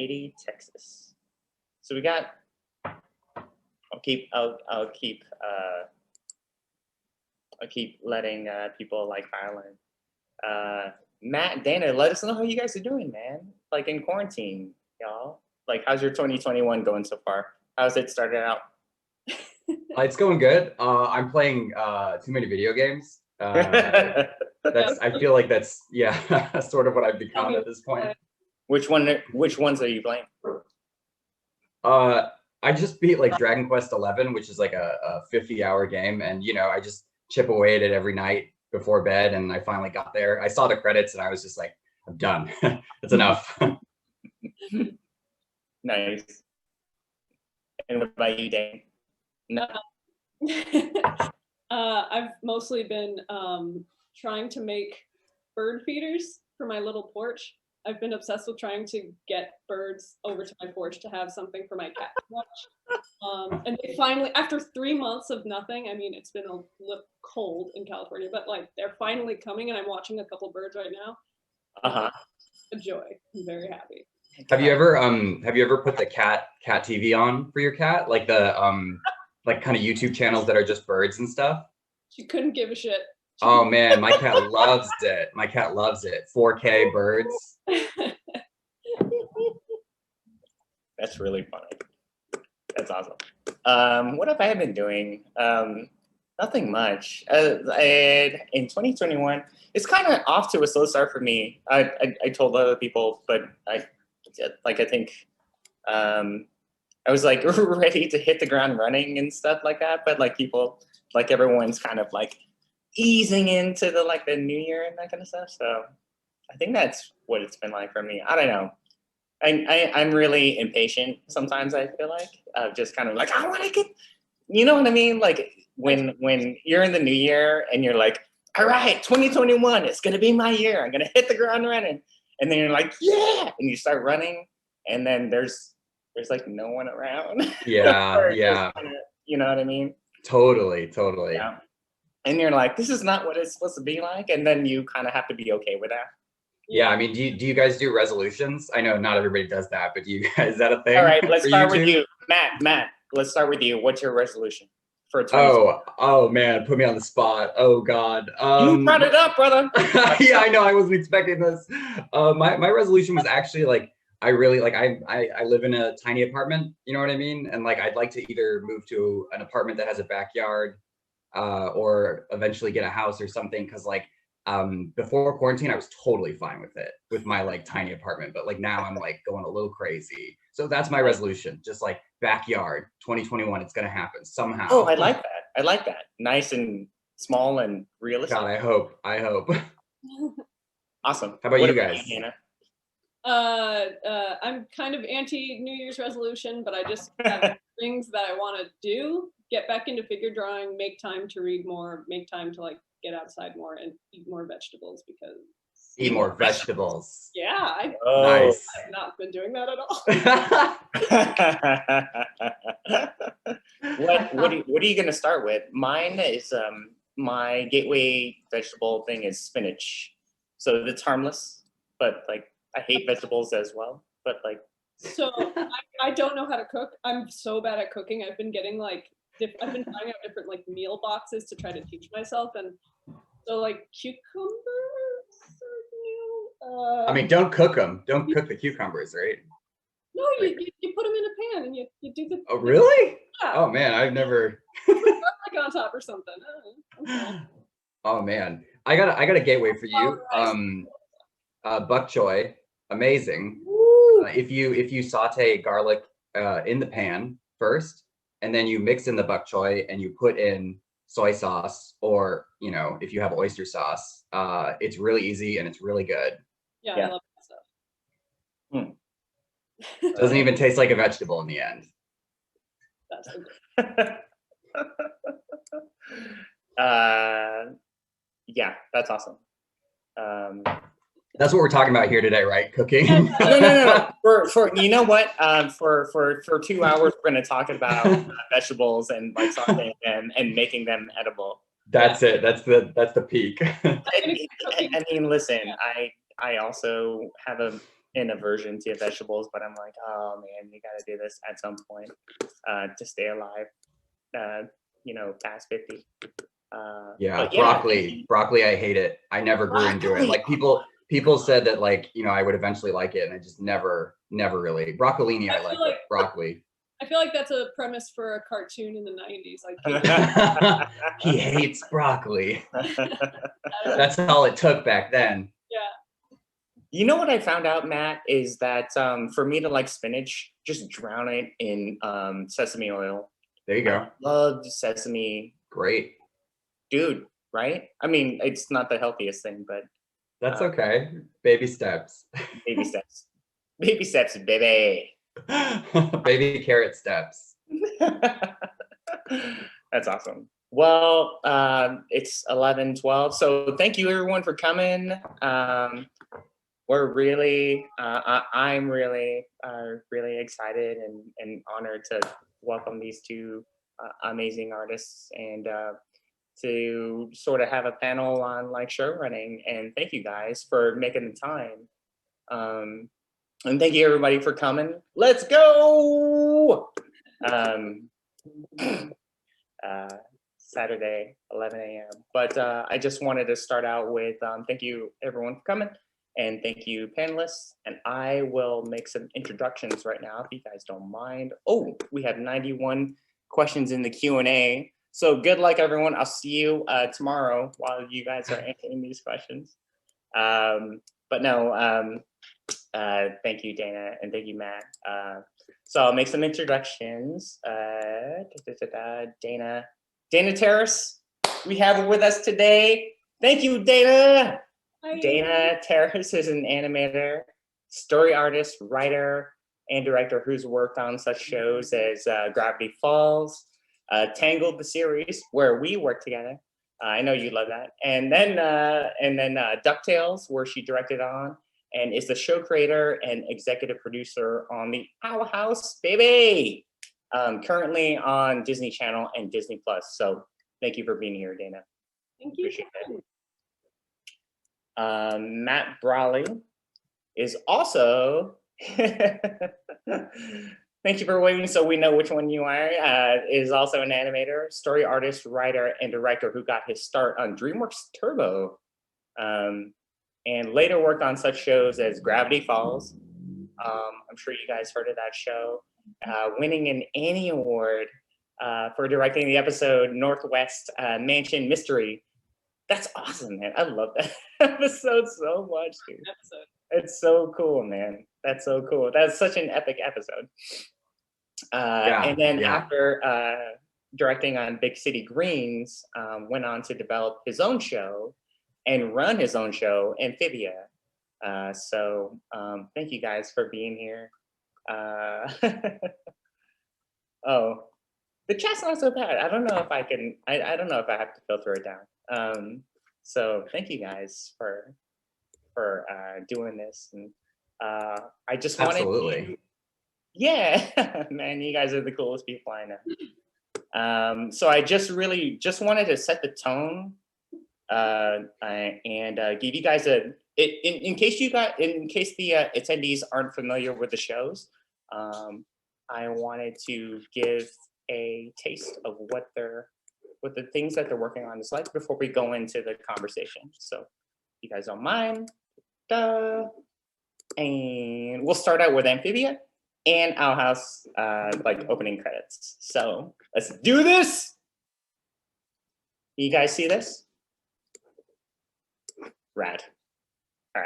Katy, Texas. So we got. I'll keep letting people like file in. Matt, Dana, let us know how you guys are doing, man. Like in quarantine, y'all. Like, how's your 2021 going so far? How's it started out? It's going good. I'm playing too many video games. I feel like that's sort of what I've become at this point. Which ones are you playing? I just beat like Dragon Quest 11, which is like a 50-hour game, and I just chip away at it every night before bed, and I finally got there. I saw the credits and I was just like, I'm done. It's enough. Nice. And what about you, Dane? No. I've mostly been trying to make bird feeders for my little porch. I've been obsessed with trying to get birds over to my porch to have something for my cat to watch. And they finally, after 3 months of nothing, I mean, it's been a little cold in California, but like they're finally coming, and I'm watching a couple birds right now. A joy. I'm very happy. Have you ever put the cat TV on for your cat? Like the like kind of YouTube channels that are just birds and stuff? She couldn't give a shit. Oh man, my cat loves it. My cat loves it. 4K birds. That's really funny. That's awesome. What have I been doing? Nothing much. In 2021, it's kind of off to a slow start for me. I told other people, but I think I was like ready to hit the ground running and stuff like that. But like everyone's kind of like easing into the new year and that kind of stuff. So I think that's what it's been like for me. I don't know. I'm really impatient sometimes. I feel like just kind of like I want to get, you know what I mean? Like when you're in the new year and you're like, all right, 2021, it's gonna be my year. I'm gonna hit the ground running, and then you're like, yeah, and you start running, and then there's like no one around. Yeah. Kinda, you know what I mean? Totally. Yeah. And you're like, this is not what it's supposed to be like, and then you kind of have to be okay with that. Yeah, I mean, do you guys do resolutions? I know not everybody does that, but is that a thing? All right, let's start with you, Matt. Let's start with you. What's your resolution for 2020? Oh man, put me on the spot. Oh God. You brought it up, brother. Yeah, I know. I wasn't expecting this. My resolution was actually like I really like I live in a tiny apartment. You know what I mean? And like I'd like to either move to an apartment that has a backyard, or eventually get a house or something. Because like before quarantine, I was totally fine with it, with my like tiny apartment. But like now I'm like going a little crazy. So that's my resolution. Just like backyard, 2021, it's gonna happen somehow. Oh, I like that. Nice and small and realistic. God, I hope. Awesome. How about you guys? Hannah? I'm kind of anti New Year's resolution, but I just have things that I want to do. Get back into figure drawing, make time to read more, make time to like get outside more and eat more vegetables because eat more vegetables. Yeah, Nice. I've not been doing that at all. What are you gonna start with? Mine is my gateway vegetable thing is spinach. So it's harmless, but like I hate vegetables as well. But like so I don't know how to cook. I'm so bad at cooking. I've been getting like I've been trying out different like meal boxes to try to teach myself, and so like cucumbers are new. I mean, don't cook them. Don't cook the cucumbers, right? No, you put them in a pan and you do the. Oh really? Yeah. Oh man, I've never. Garlic on top or something. Oh man, I got a gateway for you. Bok choy, amazing. If you saute garlic in the pan first, and then you mix in the bok choy and you put in soy sauce, or if you have oyster sauce, it's really easy and it's really good. Yeah. I love that stuff. Doesn't even taste like a vegetable in the end. That's good. Yeah, that's awesome. That's what we're talking about here today, right? Cooking. No. For you know what? For 2 hours we're going to talk about vegetables and like sauteing them and making them edible. That's it. That's the peak. I mean, listen, I also have a in aversion to vegetables, but I'm like, oh man, you got to do this at some point to stay alive. Past 50. Yeah, but broccoli, I hate it. I never grew into it. Like people said that, like, I would eventually like it, and I just never really. Broccolini, I like, but broccoli. I feel like that's a premise for a cartoon in the 90s. Like, he hates broccoli. That's all it took back then. Yeah. You know what I found out, Matt, is that for me to like spinach, just drown it in sesame oil. There you go. I love sesame. Great. Dude, right? I mean, it's not the healthiest thing, but that's okay. Baby steps. Baby steps. Baby steps, baby. Baby carrot steps. That's awesome. Well, it's 11:12, so thank you everyone for coming. We're really, I'm really excited and honored to welcome these two amazing artists and to sort of have a panel on like show running. And thank you guys for making the time. And thank you everybody for coming. Let's go! Saturday, 11 a.m. But I just wanted to start out with thank you everyone for coming. And thank you, panelists. And I will make some introductions right now, if you guys don't mind. Oh, we have 91 questions in the Q&A. So good luck, everyone. I'll see you tomorrow while you guys are answering these questions. But no, thank you, Dana, and thank you, Matt. So I'll make some introductions. Dana Terrace, we have her with us today. Thank you, Dana. Hi. Dana Terrace is an animator, story artist, writer, and director who's worked on such shows as Gravity Falls, Tangled the series, where we work together. I know you love that. And then DuckTales, where she directed on, and is the show creator and executive producer on the Owl House, baby! Currently on Disney Channel and Disney Plus. So thank you for being here, Dana. Thank you. Appreciate it. Matt Brawley is also, thank you for waiting so we know which one you are, is also an animator, story artist, writer, and director who got his start on DreamWorks Turbo, and later worked on such shows as Gravity Falls. I'm sure you guys heard of that show, winning an Annie Award for directing the episode Northwest Mansion Mystery. That's awesome, man. I love that episode so much, dude. It's so cool, man. That's so cool. That's such an epic episode. And then after directing on Big City Greens, went on to develop his own show and run his own show, Amphibia. So thank you guys for being here. Oh, the chat's not so bad. I don't know if I can, I don't know if I have to filter it down. So thank you guys for doing this. And I just wanted to, yeah, man, you guys are the coolest people I know. So I just wanted to set the tone and give you guys in case the attendees aren't familiar with the shows, I wanted to give a taste of what the things that they're working on is like before we go into the conversation. So you guys don't mind. And we'll start out with Amphibia and Owl House, like opening credits. So let's do this. You guys see this? Rad. All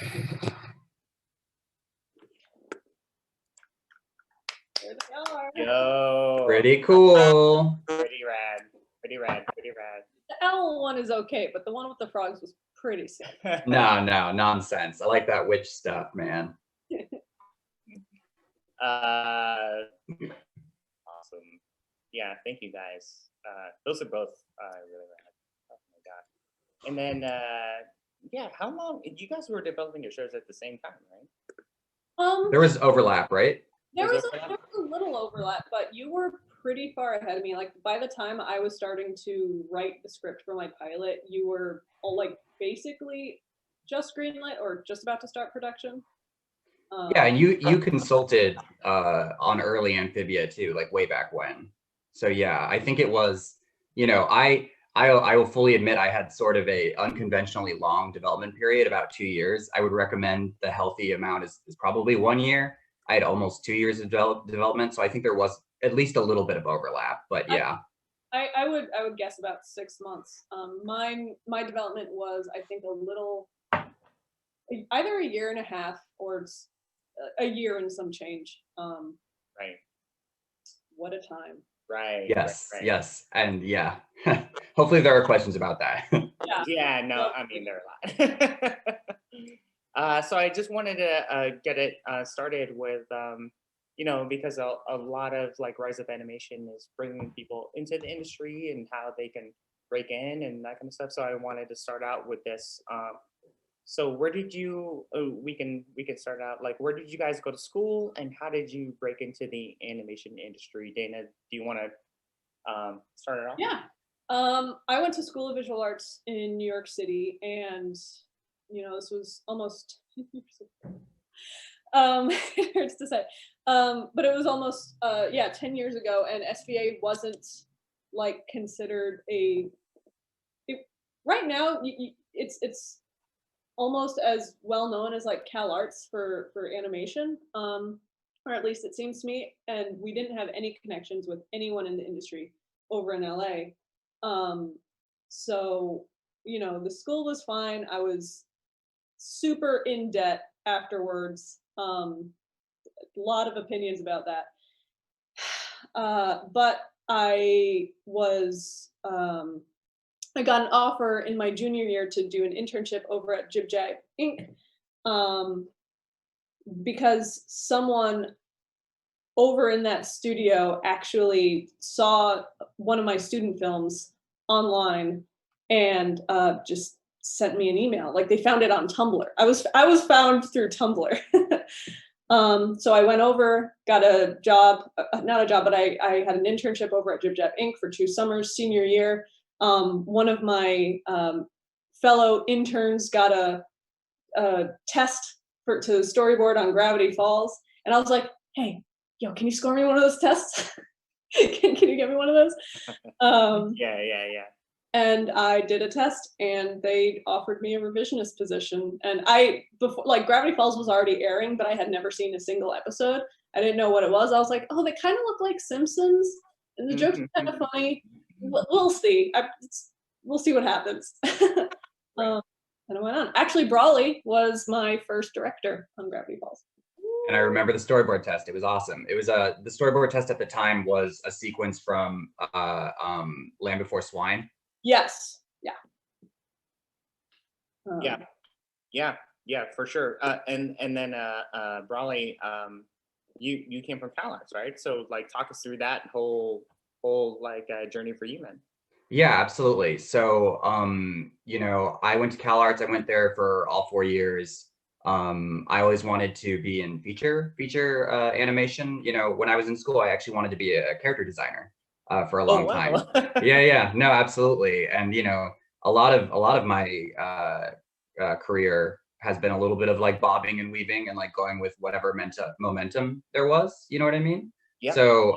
There they are. Yo. Pretty cool. Pretty rad. Pretty rad. Pretty rad. The owl one is okay, but the one with the frogs was pretty sick. No, nonsense. I like that witch stuff, man. Awesome. Yeah, thank you guys. Those are both really rad. Oh my god. And then yeah, how long you guys were developing your shows at the same time, right? There was overlap, right? There Was was there a little overlap, but you were pretty far ahead of me. Like by the time I was starting to write the script for my pilot, you were all like basically just greenlit or just about to start production. Yeah, and you consulted on early Amphibia too, like way back when. So yeah, I think it was, you know, I will fully admit I had sort of a unconventionally long development period, about 2 years. I would recommend the healthy amount is probably 1 year. I had almost 2 years of development, so I think there was at least a little bit of overlap. But yeah, I would guess about 6 months. My development was, I think, a little either a year and a half or a year and some change. Right. What a time. Right. yes, right. yes, and yeah. Hopefully there are questions about that. Yeah, no, I mean, there are a lot. So I just wanted to get it started with, you know, because a lot of like Rise of Animation is bringing people into the industry and how they can break in and that kind of stuff. So I wanted to start out with this. So where did you, we can start out, like, where did you guys go to school and how did you break into the animation industry? Dana, do you want to start it off? Yeah. I went to School of Visual Arts in New York City, and you know, this was almost it hurts to say, but it was almost 10 years ago, and SVA wasn't like considered right now. It's almost as well known as like Cal Arts for animation, or at least it seems to me. And we didn't have any connections with anyone in the industry over in LA. So, you know, the school was fine. I was super in debt afterwards. A lot of opinions about that. But I was, I got an offer in my junior year to do an internship over at Jib Jab Inc. Because someone over in that studio actually saw one of my student films online and just sent me an email. Like they found it on Tumblr. I was found through Tumblr. So I went over, got a job, not a job, but I had an internship over at Jib Jab Inc. for 2 summers, senior year. One of my fellow interns got a test to storyboard on Gravity Falls, and I was like, "Hey, yo, can you score me one of those tests? can you get me one of those?" Yeah. And I did a test, and they offered me a revisionist position. And before, like, Gravity Falls was already airing, but I had never seen a single episode. I didn't know what it was. I was like, "Oh, they kind of look like Simpsons, and the jokes are kind of funny. We'll see. We'll see what happens." And I went on. Actually, Brawley was my first director on Gravity Falls. And I remember the storyboard test. It was awesome. It was the storyboard test at the time was a sequence from Land Before Swine. Yes. Yeah, for sure. And then Brawley, you came from Cal Arts, right? So like talk us through that whole like journey for you, man. Yeah, absolutely. So you know, I went to Cal Arts. I went there for all 4 years. I always wanted to be in feature animation. You know, when I was in school, I actually wanted to be a character designer for a long time. Yeah, no, absolutely. And you know, a lot of my career has been a little bit of like bobbing and weaving and like going with whatever momentum there was. You know what I mean? Yeah. So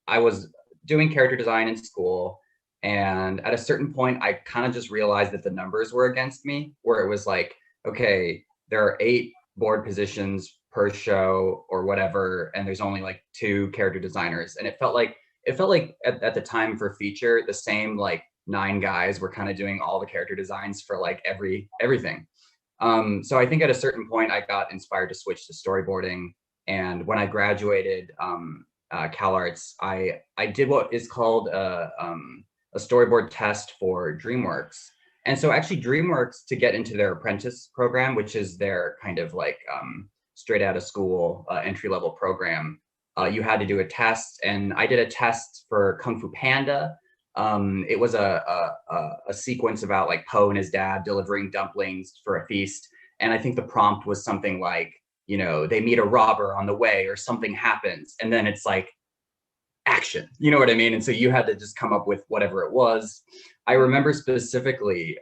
I was doing character design in school. And at a certain point, I kind of just realized that the numbers were against me, where it was like, okay, there are 8 board positions per show or whatever, and there's only like 2 character designers. And it felt like at the time for feature, the same like 9 guys were kind of doing all the character designs for like everything. So I think at a certain point I got inspired to switch to storyboarding. And when I graduated CalArts, I did what is called a storyboard test for DreamWorks. And so actually DreamWorks, to get into their apprentice program, which is their kind of like straight out of school entry-level program, you had to do a test. And I did a test for Kung Fu Panda. It was a sequence about like Po and his dad delivering dumplings for a feast. And I think the prompt was something like, you know, they meet a robber on the way or something happens. And then it's like, action, you know what I mean? And so you had to just come up with whatever it was. I remember specifically,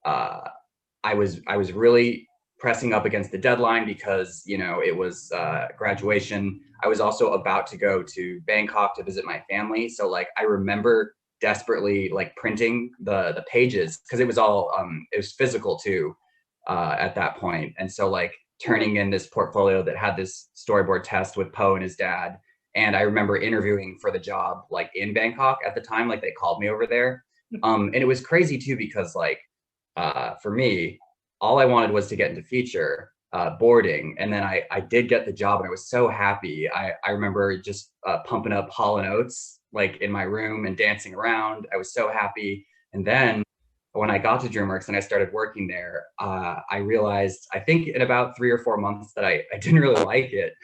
I was really pressing up against the deadline because, you know, it was graduation. I was also about to go to Bangkok to visit my family. So like, I remember desperately like printing the pages because it was all, it was physical too at that point. And so like turning in this portfolio that had this storyboard test with Po and his dad. And I remember interviewing for the job like in Bangkok at the time, like they called me over there. And it was crazy too, because like for me, all I wanted was to get into feature boarding. And then I did get the job and I was so happy. I remember just pumping up Hall & Oates like in my room and dancing around. I was so happy. And then when I got to DreamWorks and I started working there, I realized, I think in about 3 or 4 months that I didn't really like it.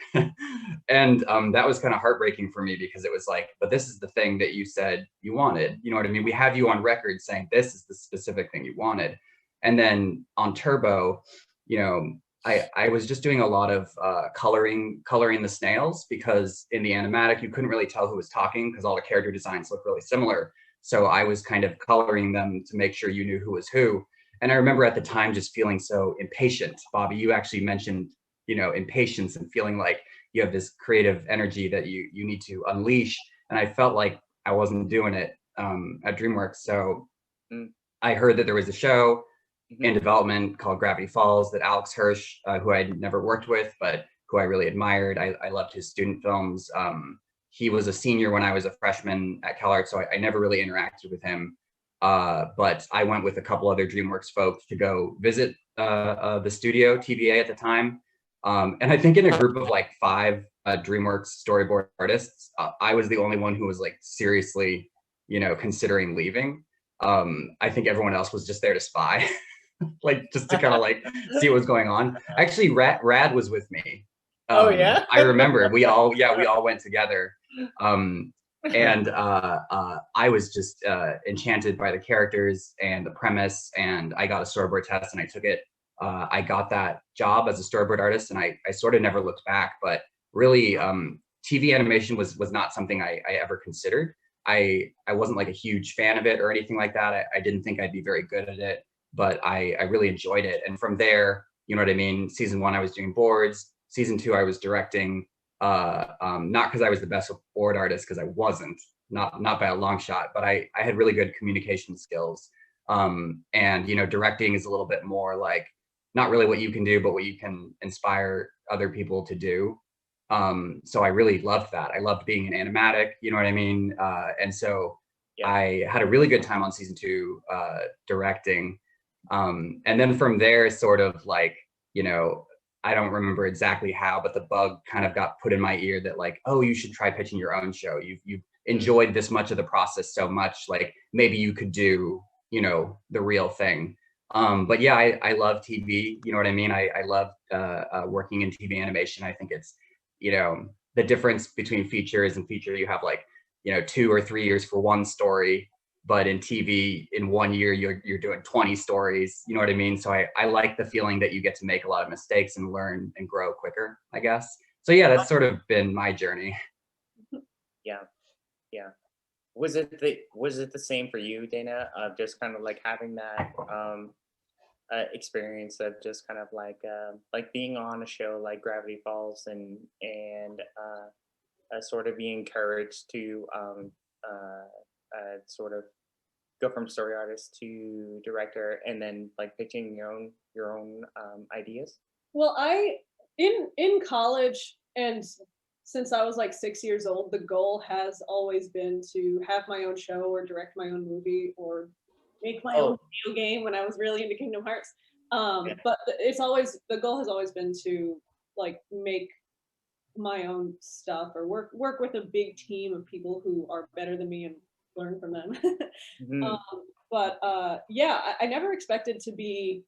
And that was kind of heartbreaking for me because it was like, but this is the thing that you said you wanted. You know what I mean? We have you on record saying this is the specific thing you wanted. And then on Turbo, you know, I was just doing a lot of coloring the snails because in the animatic, you couldn't really tell who was talking because all the character designs look really similar. So I was kind of coloring them to make sure you knew who was who. And I remember at the time just feeling so impatient. Bobby, you actually mentioned, you know, impatience and feeling like you have this creative energy that you need to unleash. And I felt like I wasn't doing it at DreamWorks. So I heard that there was a show in development called Gravity Falls that Alex Hirsch, who I'd never worked with, but who I really admired. I loved his student films. He was a senior when I was a freshman at CalArts, so I never really interacted with him. But I went with a couple other DreamWorks folks to go visit the studio, TVA at the time. And I think in a group of like 5 DreamWorks storyboard artists, I was the only one who was like seriously, you know, considering leaving. I think everyone else was just there to spy, like just to kind of like see what was going on. Actually, Rad was with me. Oh yeah, I remember we all went together. And I was just enchanted by the characters and the premise, and I got a storyboard test and I took it. I got that job as a storyboard artist, and I sort of never looked back. But really, TV animation was not something I ever considered. I wasn't like a huge fan of it or anything like that. I didn't think I'd be very good at it, but I really enjoyed it. And from there, you know what I mean? Season 1, I was doing boards. Season 2, I was directing. Not because I was the best board artist, because I wasn't, not by a long shot, but I had really good communication skills. And you know, directing is a little bit more like not really what you can do, but what you can inspire other people to do. So I really loved that. I loved being an animatic, you know what I mean? And so I had a really good time on season 2 directing. And then from there, sort of like, you know, I don't remember exactly how, but the bug kind of got put in my ear that like, oh, you should try pitching your own show. You've enjoyed this much of the process so much, like maybe you could do, you know, the real thing. But yeah, I love TV, you know what I mean? I love working in TV animation. I think it's, you know, the difference between features and feature, you have like, you know, 2 or 3 years for one story, but in TV, in 1 year, you're doing 20 stories, you know what I mean? So I like the feeling that you get to make a lot of mistakes and learn and grow quicker, I guess. So yeah, that's sort of been my journey. yeah. Was it the same for you, Dana? Just kind of like having that experience of just kind of like being on a show like Gravity Falls and sort of being encouraged to sort of go from story artist to director, and then like pitching your own ideas. Well, I in college, and since I was like 6 years old, the goal has always been to have my own show or direct my own movie or make my own video game when I was really into Kingdom Hearts. But it's always, the goal has always been to like make my own stuff or work with a big team of people who are better than me and learn from them. Mhm. But yeah, I never expected to be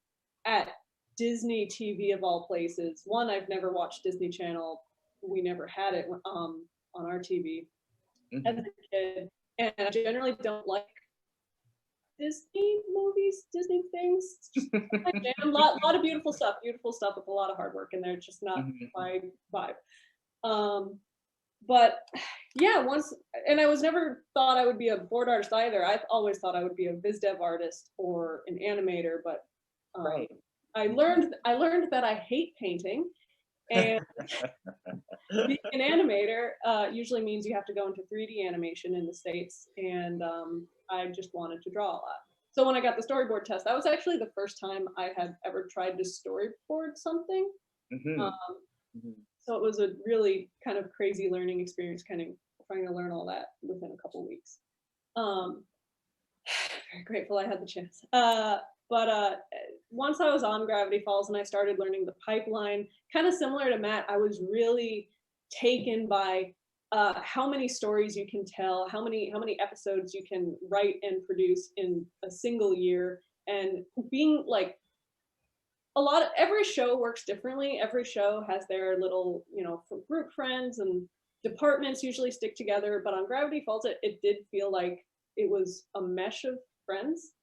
at Disney TV of all places. One, I've never watched Disney Channel. We never had it on our TV as Mhm. a kid, and I generally don't like Disney movies, Disney things. It's just not my jam. Lot of beautiful stuff with a lot of hard work, and they're just not Mhm. my vibe. Um, but yeah, once, and I was never thought I would be a board artist either. I've always thought I would be a biz dev artist or an animator, but Right. I learned that I hate painting, and being an animator usually means you have to go into 3D animation in the States, and I just wanted to draw a lot. So when I got the storyboard test, that was actually the first time I had ever tried to storyboard something. Um, Mhm. Mhm. so it was a really kind of crazy learning experience, kind of trying to learn all that within a couple weeks. Um, very grateful I had the chance. But once I was on Gravity Falls and I started learning the pipeline, kind of similar to Matt, I was really taken by how many stories you can tell, how many episodes you can write and produce in a single year, and being like every show works differently. Every show has their little, group friends, and departments usually stick together. But on Gravity Falls, it did feel like it was a mesh of friends.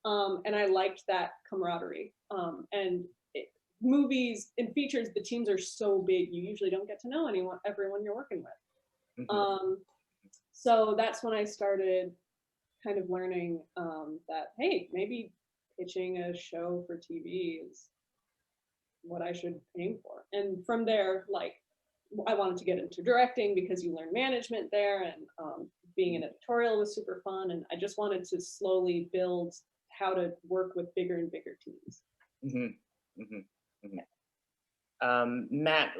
And I liked that camaraderie. And movies and features, the teams are so big, you usually don't get to know everyone you're working with. Mhm. So that's when I started kind of learning that, hey, maybe pitching a show for TV is what I should aim for. And from there, like, I wanted to get into directing because you learn management there, and being an editorial was super fun. And I just wanted to slowly build how to work with bigger and bigger teams. Mhm. Mhm. Mhm. Matt,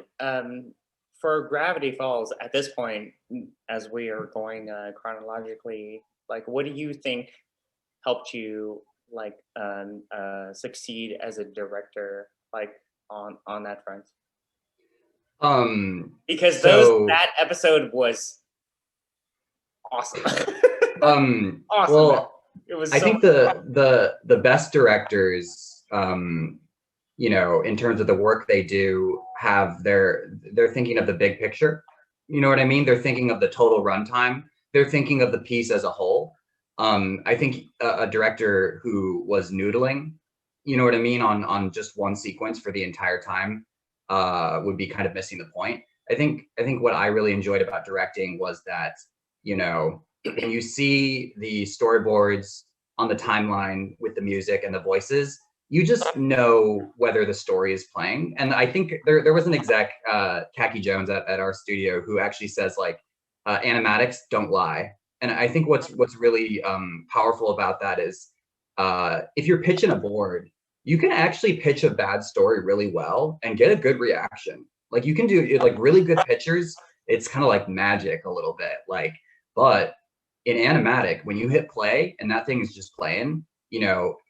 for Gravity Falls, at this point, as we are going chronologically, like, what do you think helped you like succeed as a director, like on that front? Because So that episode was awesome. Awesome. well, It was I so think the best directors, in terms of the work they do, they're thinking of the big picture. You know what I mean? They're thinking of the total runtime. They're thinking of the piece as a whole. I think a director who was noodling, you know what I mean, on just one sequence for the entire time, would be kind of missing the point. I think what I really enjoyed about directing was that, when you see the storyboards on the timeline with the music and the voices, you just know whether the story is playing. And I think there was an exec, Khaki Jones at our studio, who actually says, like, animatics don't lie. And I think what's really powerful about that is, if you're pitching a board, you can actually pitch a bad story really well and get a good reaction. Like, you can do, like, really good pitchers. It's kind of like magic a little bit. Like, but in animatic, when you hit play and that thing is just playing,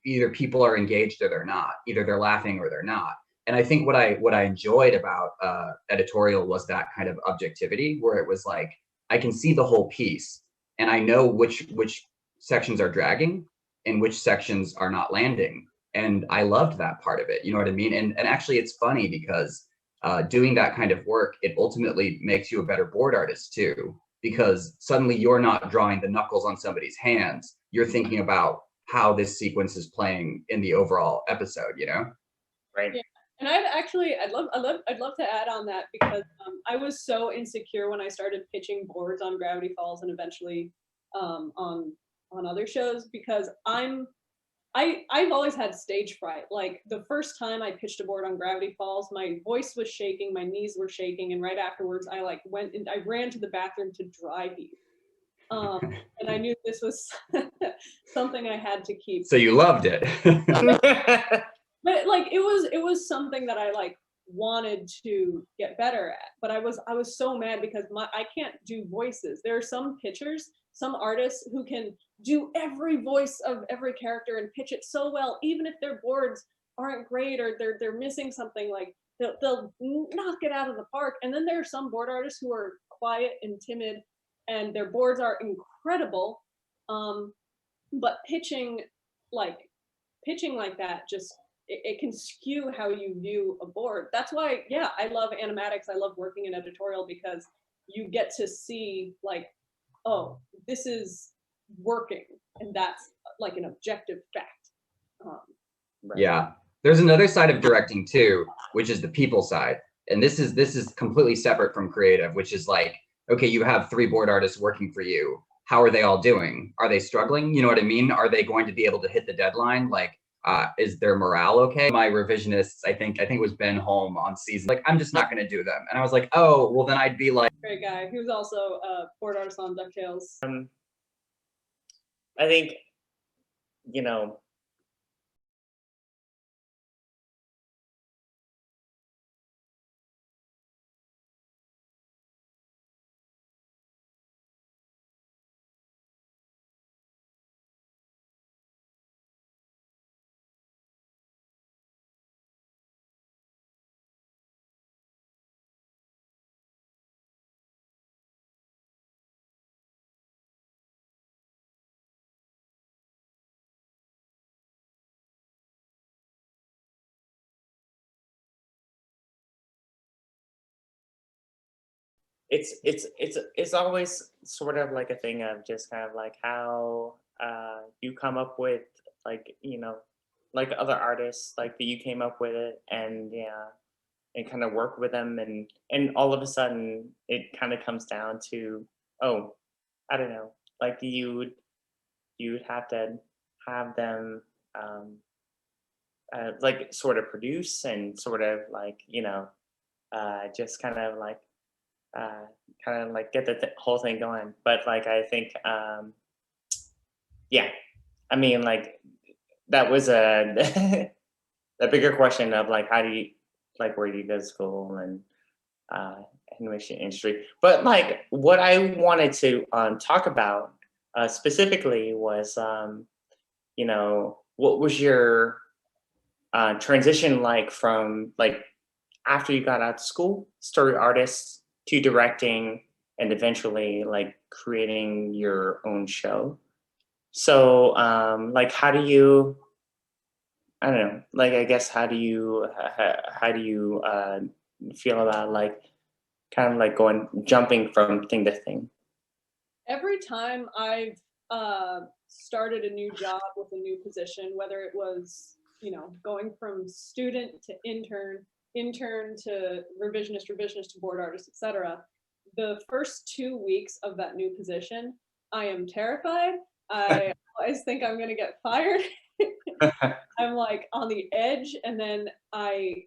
either people are engaged or they're not. Either they're laughing or they're not. And I think what I enjoyed about editorial was that kind of objectivity, where it was like, I can see the whole piece and I know which sections are dragging and which sections are not landing. And I loved that part of it. You know what I mean? And actually, it's funny because doing that kind of work, it ultimately makes you a better board artist too, because suddenly you're not drawing the knuckles on somebody's hands. You're thinking about how this sequence is playing in the overall episode. right. Yeah. And I'd love to add on that, because I was so insecure when I started pitching boards on Gravity Falls and eventually on other shows, because I've always had stage fright. Like, the first time I pitched a board on Gravity Falls, my voice was shaking, my knees were shaking, and right afterwards I went and I ran to the bathroom to dry heave. And I knew this was something I had to keep. So you loved it. But like, it was something that I like wanted to get better at. But I was so mad because I can't do voices. There are some pitchers, some artists who can do every voice of every character and pitch it so well, even if their boards aren't great, or they're missing something, like they'll knock it out of the park. And then there are some board artists who are quiet and timid, and their boards are incredible, but like pitching like that, just it can skew how you view a board. That's why, yeah, I love animatics. I love working in editorial, because you get to see like, oh, this is working, and that's like an objective fact. Right. Yeah, there's another side of directing too, which is the people side, and this is completely separate from creative, which is like, okay, you have 3 board artists working for you. How are they all doing? Are they struggling? You know what I mean? Are they going to be able to hit the deadline? Like, is their morale okay? My revisionists, I think it was Ben Holm on season, like, I'm just not going to do them. And I was like, oh, well, then I'd be like, Great guy. He was also a board artist on DuckTales. I think, you know, it's always sort of like a thing of just kind of like how you come up with, like, you know, like other artists, like that you came up with it, and yeah, and kind of work with them, and all of a sudden it kind of comes down to, oh, I don't know, like you'd have to have them like sort of produce and sort of like, you know, just uh, kind of like get the whole thing going. But like I think, yeah, I mean, like that was a a bigger question of like how do you, like, where do you go to school, and uh, animation industry. But like what I wanted to talk about specifically was, you know, what was your transition like from like after you got out of school, story artist, to directing, and eventually like creating your own show. So like how do you, I don't know, like I guess how do you feel about like kind of like jumping from thing to thing? Every time I've started a new job with a new position, whether it was, you know, going from student to intern to revisionist to board artist, etc., the first 2 weeks of that new position, I am terrified. I always think I'm going to get fired. I'm like on the edge, and then I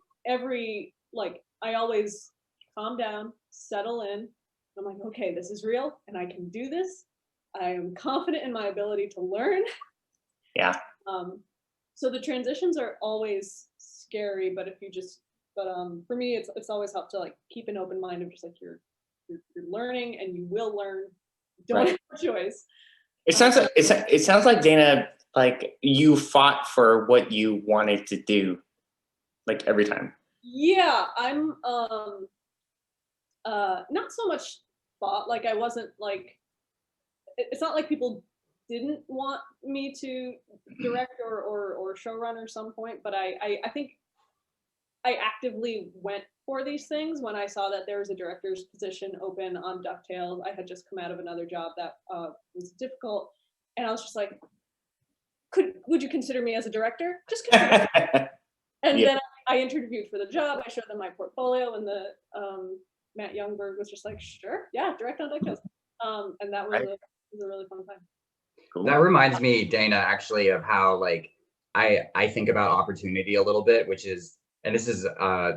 always calm down, settle in. I'm like, okay, this is real, and I can do this. I am confident in my ability to learn. Yeah. So the transitions are always scary, but for me, it's always helped to like keep an open mind of just like you're learning, and you will learn. Don't have a choice. It sounds like it sounds like Dana, like you fought for what you wanted to do, like every time. Yeah, I'm not so much thought, like I wasn't like, it's not like people didn't want me to direct or showrun at some point, but I think I actively went for these things when I saw that there was a director's position open on DuckTales. I had just come out of another job that was difficult, and I was just like, would you consider me as a director? Just consider me. And Yeah. then I interviewed for the job. I showed them my portfolio, and the Matt Youngberg was just like, sure, yeah, direct on DuckTales. And that was a really fun time. Cool. that reminds me, Dana, actually, of how like I think about opportunity a little bit, which is, and this is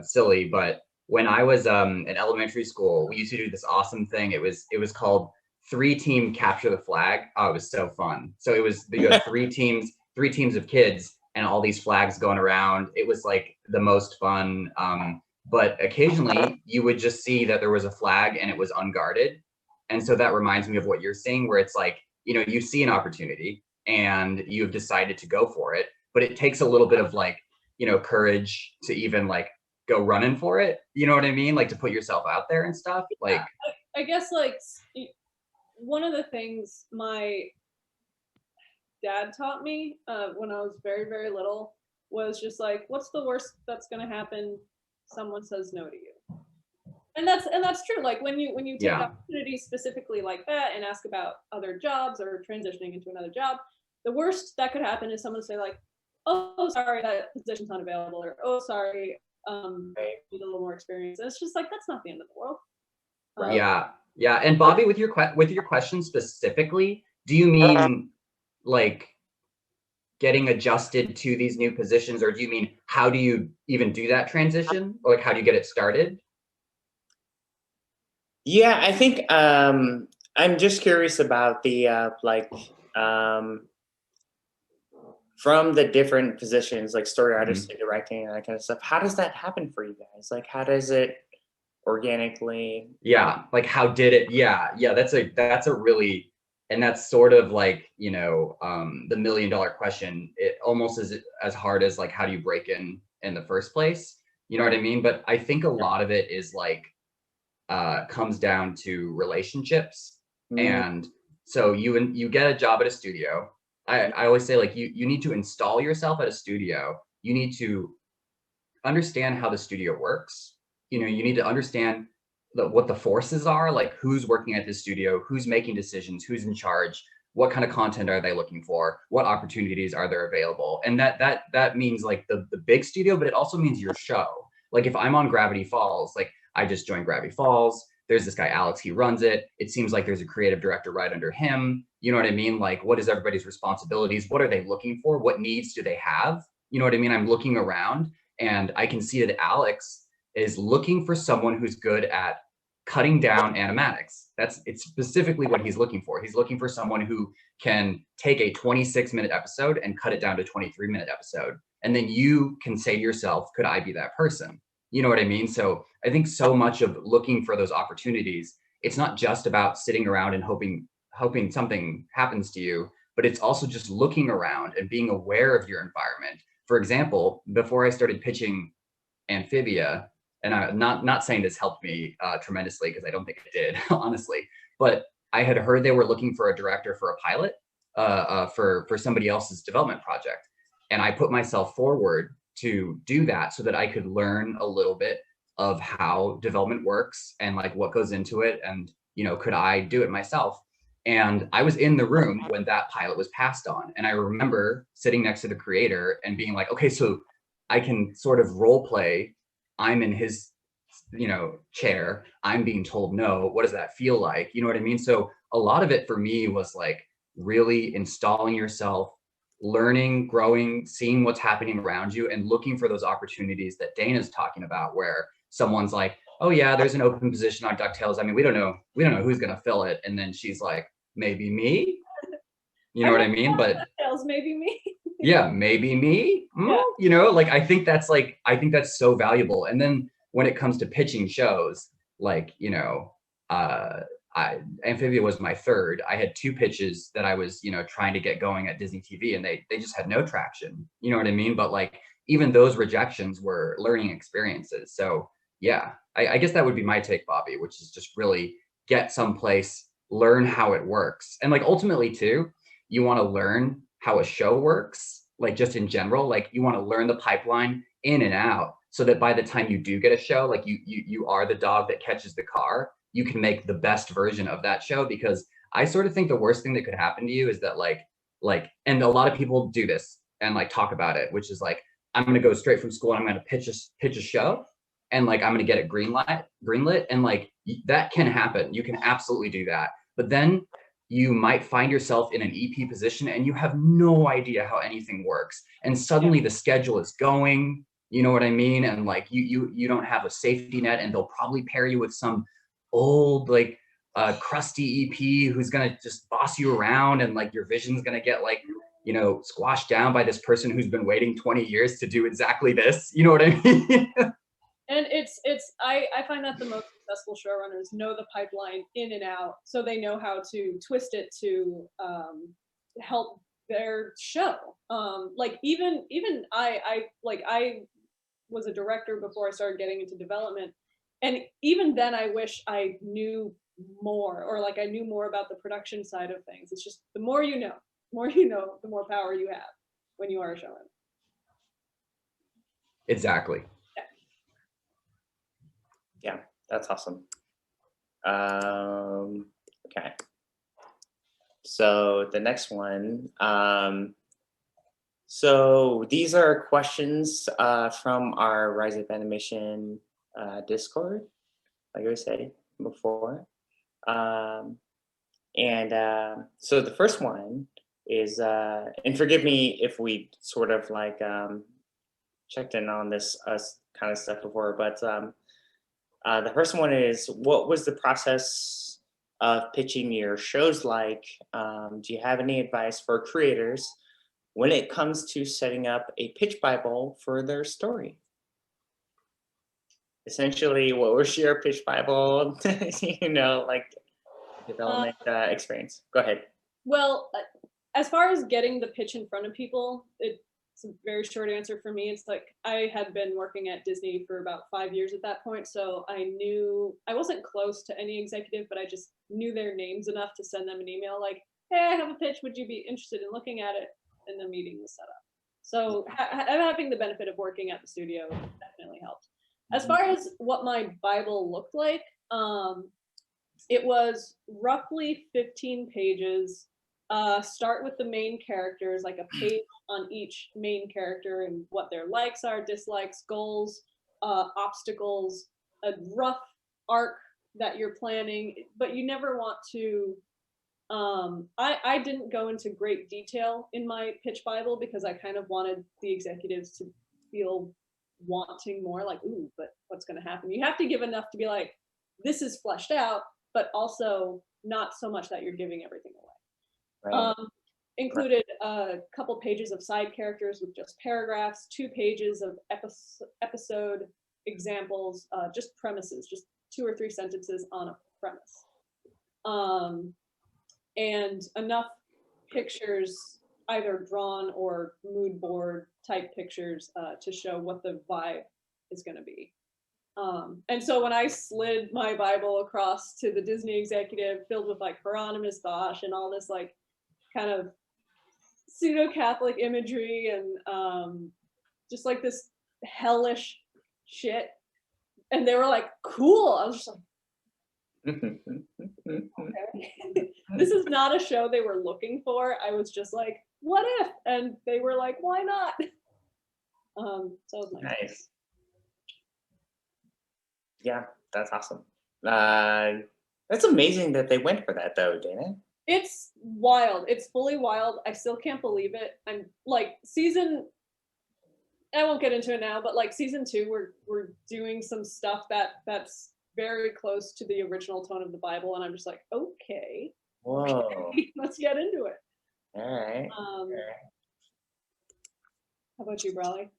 silly, but when I was in elementary school, we used to do this awesome thing. It was called 3-team capture the flag. Oh, it was so fun. So it was, you had 3 teams of kids, and all these flags going around. It was like the most fun. But occasionally you would just see that there was a flag and it was unguarded. And so that reminds me of what you're saying, where it's like, you know, you see an opportunity and you've decided to go for it, but it takes a little bit of like courage to even like go running for it. You know what I mean? Like to put yourself out there and stuff. Like, I guess like one of the things my dad taught me when I was very, very little was just like, what's the worst that's going to happen? Someone says no to you. And that's true. Like when you take Yeah. opportunities specifically like that and ask about other jobs or transitioning into another job, the worst that could happen is someone say like, oh, sorry, that position's unavailable, or oh, sorry, need a little more experience. And it's just like, that's not the end of the world. Yeah. And Bobby, with your question specifically, do you mean like getting adjusted to these new positions, or do you mean how do you even do that transition, or like how do you get it started? Yeah, I think I'm just curious about the from the different positions, like story artist to directing and that kind of stuff. How does that happen for you guys? Like, how does it organically? Yeah, like how did it? Yeah, that's a really, and that's sort of like the $1 million question. It almost is as hard as like how do you break in the first place? You know what I mean? But I think a lot of it is like comes down to relationships. And so you get a job at a studio. I always say like you need to install yourself at a studio. You need to understand how the studio works. You need to understand what the forces are, like who's working at the studio, who's making decisions, who's in charge, what kind of content are they looking for, what opportunities are there available. And that means like the big studio, but it also means your show. Like if I'm on Gravity Falls, like I just joined Gravity Falls, there's this guy Alex, he runs it. It seems like there's a creative director right under him. You know what I mean? Like what is everybody's responsibilities? What are they looking for? What needs do they have? You know what I mean? I'm looking around and I can see that Alex is looking for someone who's good at cutting down animatics. It's specifically what he's looking for. He's looking for someone who can take a 26-minute episode and cut it down to a 23-minute episode. And then you can say to yourself, could I be that person? You know what I mean? So I think so much of looking for those opportunities, it's not just about sitting around and hoping something happens to you, but it's also just looking around and being aware of your environment. For example, before I started pitching Amphibia, and I'm not saying this helped me tremendously because I don't think it did, honestly, but I had heard they were looking for a director for a pilot for somebody else's development project. And I put myself forward to do that so that I could learn a little bit of how development works and like what goes into it. And, could I do it myself? And I was in the room when that pilot was passed on. And I remember sitting next to the creator and being like, okay, so I can sort of role play. I'm in his, chair. I'm being told no. What does that feel like? You know what I mean? So a lot of it for me was like really installing yourself, learning, growing, seeing what's happening around you, and looking for those opportunities that Dana's talking about, where someone's like, oh yeah, there's an open position on DuckTales. I mean, we don't know who's gonna fill it. And then she's like, maybe me. You know what I mean? But DuckTales, maybe me. yeah, maybe me. Yeah. Like I think that's so valuable. And then when it comes to pitching shows, like Amphibia was my third. I had 2 pitches that I was trying to get going at Disney TV, and they just had no traction. You know what I mean? But like even those rejections were learning experiences. So yeah, I guess that would be my take, Bobby, which is just really get someplace, learn how it works, and like ultimately too, you want to learn how a show works, like just in general, like you want to learn the pipeline in and out so that by the time you do get a show, like you are the dog that catches the car, you can make the best version of that show. Because I sort of think the worst thing that could happen to you is that like, and a lot of people do this and like talk about it, which is like, I'm going to go straight from school and I'm going to pitch a show and like, I'm going to get it greenlit. And like, that can happen. You can absolutely do that. But then you might find yourself in an EP position and you have no idea how anything works. And suddenly the schedule is going, you know what I mean? And like you don't have a safety net, and they'll probably pair you with some old like crusty EP who's gonna just boss you around, and like your vision's gonna get like squashed down by this person who's been waiting 20 years to do exactly this. You know what I mean? And I find that the most successful showrunners know the pipeline in and out, so they know how to twist it to help their show. Like even I was a director before I started getting into development, and even then I wish I knew more, or like I knew more about the production side of things. It's just the more you know, the more power you have when you are a showrunner. Exactly. Yeah, that's awesome. Okay. So the next one. So these are questions from our Rise Up Animation Discord, like I said before. So the first one is, and forgive me if we sort of like checked in on this kind of stuff before, but the first one is, what was the process of pitching your shows like? Do you have any advice for creators when it comes to setting up a pitch Bible for their story? Essentially, what was your pitch Bible, like development experience? Go ahead. Well, as far as getting the pitch in front of people, it's a very short answer for me. It's like I had been working at Disney for about 5 years at that point, so I knew I wasn't close to any executive, but I just knew their names enough to send them an email like, "Hey, I have a pitch. Would you be interested in looking at it?" And the meeting was set up. So having the benefit of working at the studio definitely helped. As far as what my Bible looked like, it was roughly 15 pages. Start with the main characters, like a page on each main character and what their likes are, dislikes, goals, obstacles, a rough arc that you're planning, but you never want to. I didn't go into great detail in my pitch Bible because I kind of wanted the executives to feel wanting more, like, ooh, but what's going to happen? You have to give enough to be like, this is fleshed out, but also not so much that you're giving everything away. Right. Included a couple pages of side characters with just paragraphs, 2 pages of episode examples, just premises, just 2 or 3 sentences on a premise. And enough pictures, either drawn or mood board type pictures, to show what the vibe is going to be. And so when I slid my Bible across to the Disney executive, filled with like Hieronymus Bosch and all this like kind of pseudo-Catholic imagery and just like this hellish shit, and they were like, "Cool." I was just like, okay. This is not a show they were looking for. I was just like, what if? And they were like, why not? So it was Nice. Yeah, that's awesome. That's amazing that they went for that though, Dana. It's wild. It's fully wild. I still can't believe it. I'm like I won't get into it now, but like season 2, we're doing some stuff that's very close to the original tone of the Bible, and I'm just like, okay. Whoa. Let's get into it. All right. How about you, Bradley?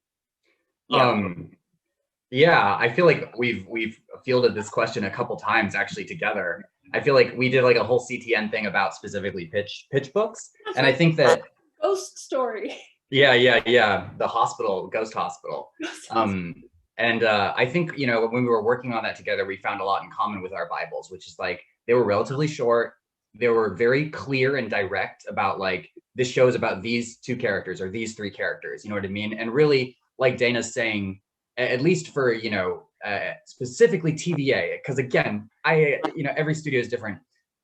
Yeah, I feel like we've fielded this question a couple times actually together. I feel like we did like a whole CTN thing about specifically pitch books, and I think that Ghost Story. Yeah, the hospital, ghost hospital. I think, when we were working on that together, we found a lot in common with our Bibles, which is like they were relatively short. They were very clear and direct about like, this show is about these 2 characters or these 3 characters, you know what I mean? And really, like Dana's saying, at least for, specifically TVA, because again, every studio is different.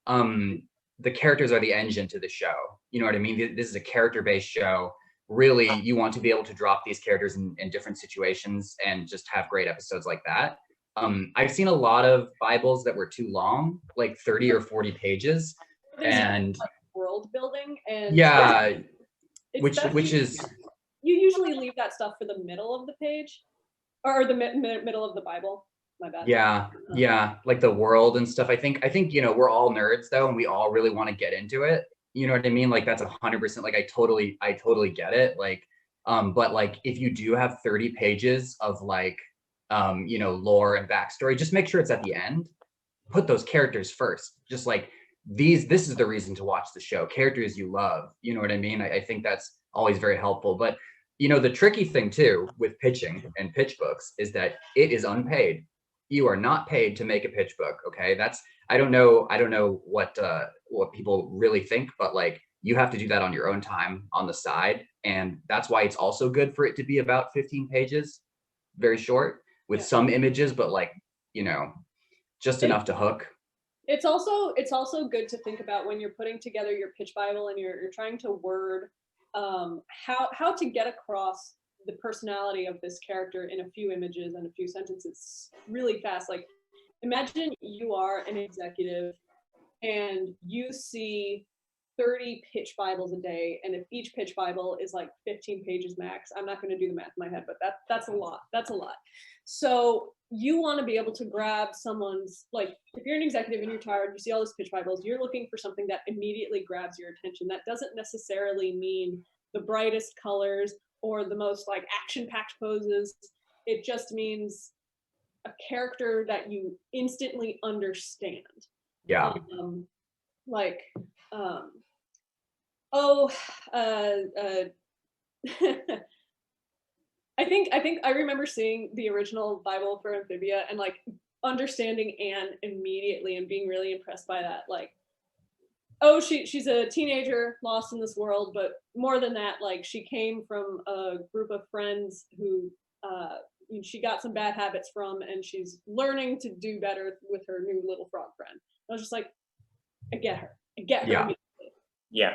The characters are the engine to the show. You know what I mean? This is a character-based show. Really, you want to be able to drop these characters in different situations and just have great episodes like that. I've seen a lot of Bibles that were too long, like 30 or 40 pages. And like world building, and yeah, which is, you usually leave that stuff for the middle of the page or the middle of the Bible. My bad. Yeah, like the world and stuff. I think we're all nerds though, and we all really want to get into it. You know what I mean? Like that's 100%. Like I totally get it. Like, but like if you do have 30 pages of like, lore and backstory, just make sure it's at the end. Put those characters first. Just like this is the reason to watch the show, characters you love, you know what I mean? I think that's always very helpful. But you know, the tricky thing too with pitching and pitch books is that it is unpaid. You are not paid to make a pitch book. Okay. I don't know what people really think, but like you have to do that on your own time on the side. And that's why it's also good for it to be about 15 pages, very short with some images, but like, you know, just enough to hook. It's also good to think about when you're putting together your pitch Bible and you're trying to word how to get across the personality of this character in a few images and a few sentences really fast. Like imagine you are an executive and you see 30 pitch Bibles a day, and if each pitch Bible is like 15 pages max, I'm not going to do the math in my head, but that's a lot. That's a lot. So you want to be able to grab someone's, like if you're an executive and you're tired, you see all these pitch Bibles, you're looking for something that immediately grabs your attention. That doesn't necessarily mean the brightest colors or the most like action-packed poses. It just means a character that you instantly understand. Yeah. I think I remember seeing the original Bible for Amphibia and like understanding Anne immediately and being really impressed by that. Like, oh, she's a teenager lost in this world, but more than that, like she came from a group of friends who she got some bad habits from, and she's learning to do better with her new little frog friend. I was just like, I get her. I get her. Yeah. Immediately. Yeah.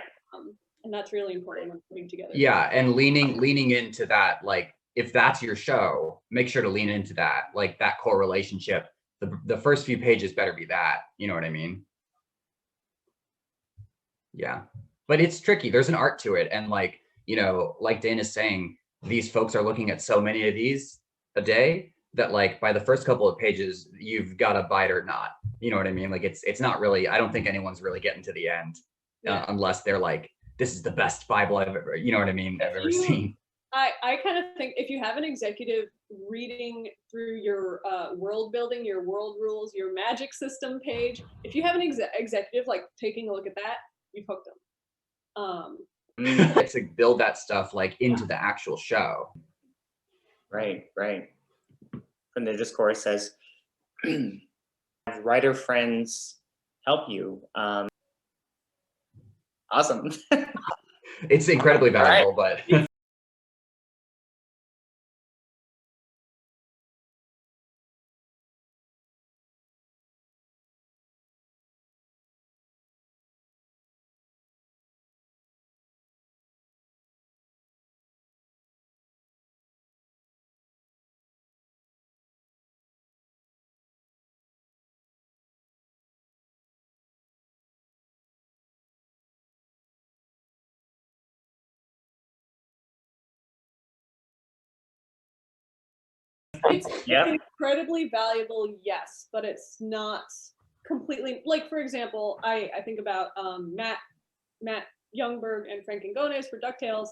And that's really important when putting together. Yeah, and leaning into that, like if that's your show, make sure to lean into that, like that core relationship. The first few pages better be that, you know what I mean? Yeah, but it's tricky. There's an art to it, and like, you know, like Dan is saying, these folks are looking at so many of these a day that like by the first couple of pages, you've got to buy it or not. You know what I mean? Like it's not really. I don't think anyone's really getting to the end unless they're like, this is the best Bible I've ever, you know what I mean, I've ever seen. I kind of think if you have an executive reading through your world building, your world rules, your magic system page, if you have an executive like taking a look at that, you've hooked them. To build that stuff like into the actual show. Right. And the discourse says, writer friends help you. Awesome. It's incredibly valuable, but It's incredibly valuable, yes, but it's not completely, like for example, I think about Matt Youngberg and Frank Angones for DuckTales.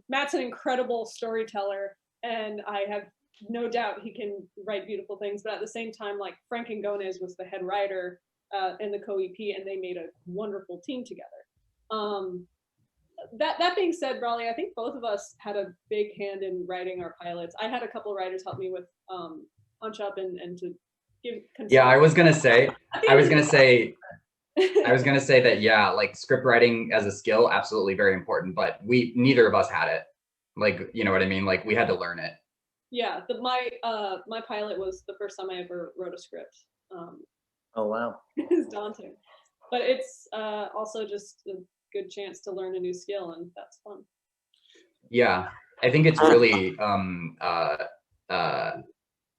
Matt's an incredible storyteller, and I have no doubt he can write beautiful things, but at the same time, like Frank Angones was the head writer and the co-EP, and they made a wonderful team together. That being said, Raleigh, I think both of us had a big hand in writing our pilots. I had a couple writers help me with punch up and to give consent. Yeah, I was gonna say that, yeah, like script writing as a skill, absolutely very important, but neither of us had it. Like, you know what I mean? Like we had to learn it. Yeah, my pilot was the first time I ever wrote a script. Oh, wow. It's daunting, but it's also just a good chance to learn a new skill, and that's fun. Yeah, I think it's really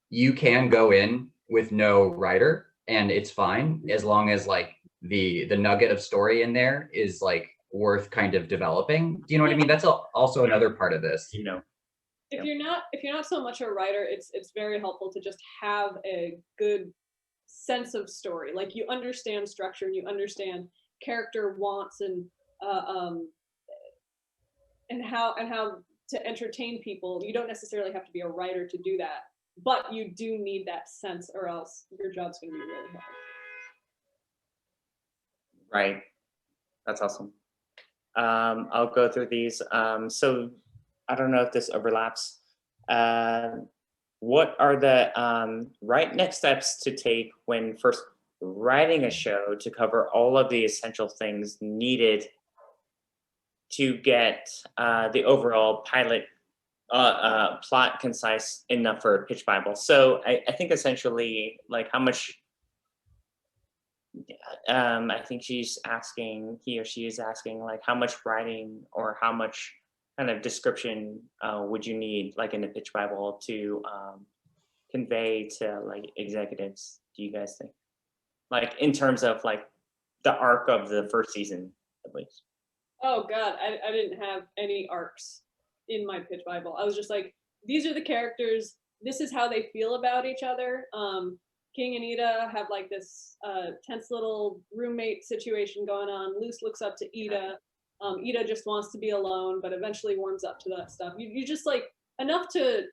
you can go in with no writer and it's fine as long as like the nugget of story in there is like worth kind of developing. Do you know what I mean? That's also another part of this. You know, if you're not so much a writer, it's very helpful to just have a good sense of story. Like you understand structure and you understand character wants and how to entertain people. You don't necessarily have to be a writer to do that, but you do need that sense, or else your job's going to be really hard. Right. That's awesome. I'll go through these. So I don't know if this overlaps. What are the right next steps to take when first writing a show to cover all of the essential things needed to get the overall pilot plot concise enough for a pitch Bible? So I think essentially, like, how much I think she's asking, he or she is asking, like, how much writing or how much kind of description would you need, like, in the pitch Bible to convey to, like, executives, do you guys think? Like, in terms of, like, the arc of the first season, at least. Oh God, I didn't have any arcs in my pitch Bible. I was just like, these are the characters. This is how they feel about each other. King and Ida have like this tense little roommate situation going on. Luce looks up to Ida. Ida just wants to be alone, but eventually warms up to that stuff. You just like enough to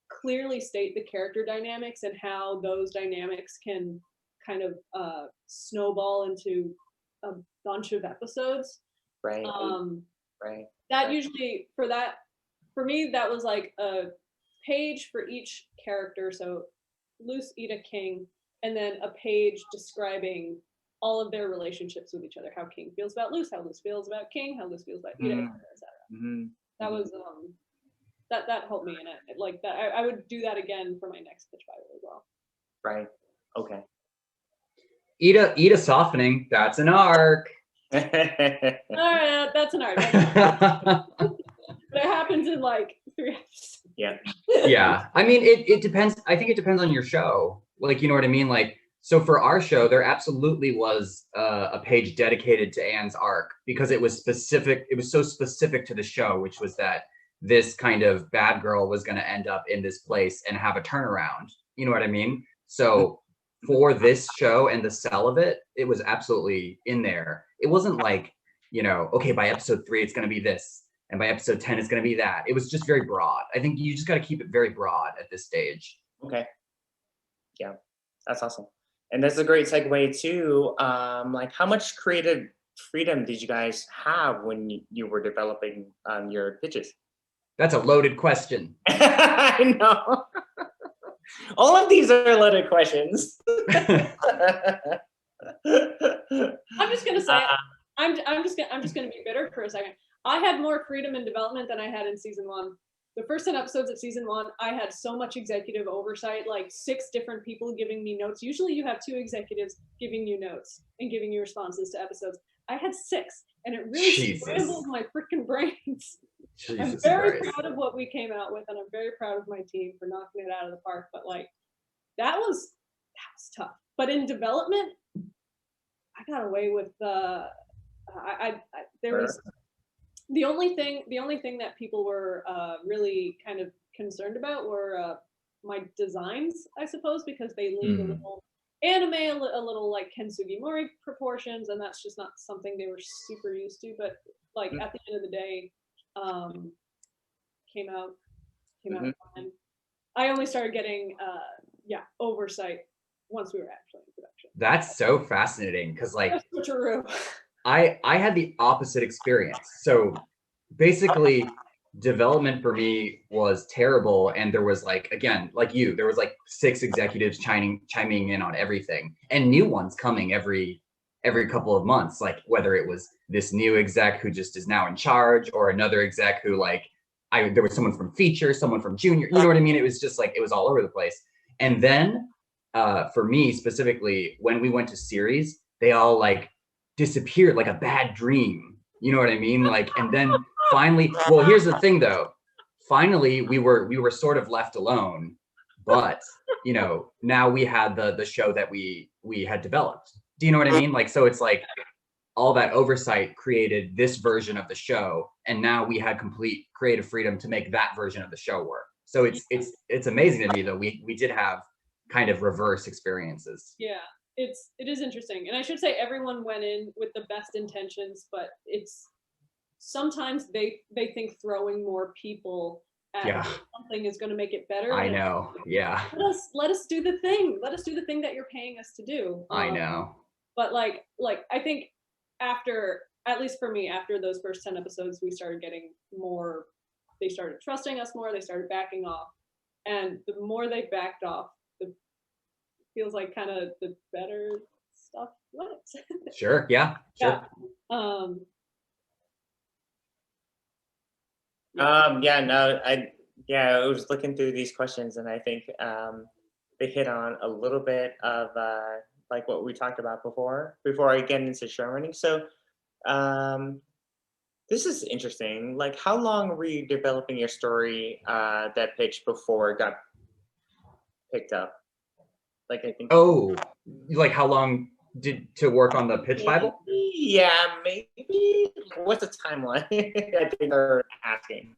clearly state the character dynamics and how those dynamics can kind of snowball into a bunch of episodes. Right. Right. That usually for me that was like a page for each character. So Luce, Ida, King, and then a page describing all of their relationships with each other. How King feels about Luce, how Luce feels about King, how Luce feels about Ida, etc. Mm-hmm. That was that helped me in it. Like that, I would do that again for my next pitch Bible as well. Right. Okay. Ida softening. That's an arc. All right, that's an arc. But it happens in like 3 episodes. Yeah. Yeah. I mean, it depends. I think it depends on your show. Like, you know what I mean? Like, so for our show, there absolutely was a page dedicated to Anne's arc because it was specific. It was so specific to the show, which was that this kind of bad girl was going to end up in this place and have a turnaround. You know what I mean? So for this show and the sell of it, it was absolutely in there. It wasn't like, you know, okay, by episode 3, it's going to be this. And by episode 10, it's going to be that. It was just very broad. I think you just got to keep it very broad at this stage. Okay. Yeah, that's awesome. And that's a great segue to, like, how much creative freedom did you guys have when you were developing your pitches? That's a loaded question. I know. All of these are loaded questions. I'm just gonna say, I'm just gonna be bitter for a second. I had more freedom in development than I had in season 1. The first 10 episodes of season 1, I had so much executive oversight, like 6 different people giving me notes. Usually you have 2 executives giving you notes and giving you responses to episodes. I had 6, and it really scrambled my freaking brains. I'm very proud of what we came out with, and I'm very proud of my team for knocking it out of the park. But like, that was tough. But in development, I got away with there was the only thing that people were really kind of concerned about were my designs, I suppose, because they leaned a little anime, a little like Ken Sugimori proportions, and that's just not something they were super used to. But like at the end of the day, came out fine. I only started getting oversight once we were actually in production. That's so fascinating because like that's true. I had the opposite experience. So basically development for me was terrible, and there was like, again, like you, there was like 6 executives chiming in on everything, and new ones coming every couple of months, like whether it was this new exec who just is now in charge or another exec who like there was someone from feature, someone from junior, you know what I mean? It was just like, it was all over the place. And then for me specifically, when we went to series, they all like disappeared like a bad dream. You know what I mean? Like, and then finally, well, here's the thing though. Finally, we were sort of left alone, but you know, now we had the show that we had developed. Do you know what I mean? Like, so it's like all that oversight created this version of the show, and now we had complete creative freedom to make that version of the show work. So it's amazing to me though. We did have kind of reverse experiences. Yeah. It is interesting, and I should say everyone went in with the best intentions, but it's sometimes they think throwing more people at something is going to make it better. I know. Yeah. Let us do the thing. Let us do the thing that you're paying us to do. I know. But like I think after, at least for me, after those first 10 episodes, we started getting more, they started trusting us more, they started backing off. And the more they backed off, the feels like kind of the better stuff went. Sure. Yeah. Sure. Yeah. Yeah, no, I was looking through these questions, and I think they hit on a little bit of like what we talked about before I get into show running. So this is interesting. Like, how long were you developing your story that pitch before it got picked up? Like, I think. Oh, like how long did to work on the pitch Bible? Yeah, maybe. What's the timeline? I think they're asking.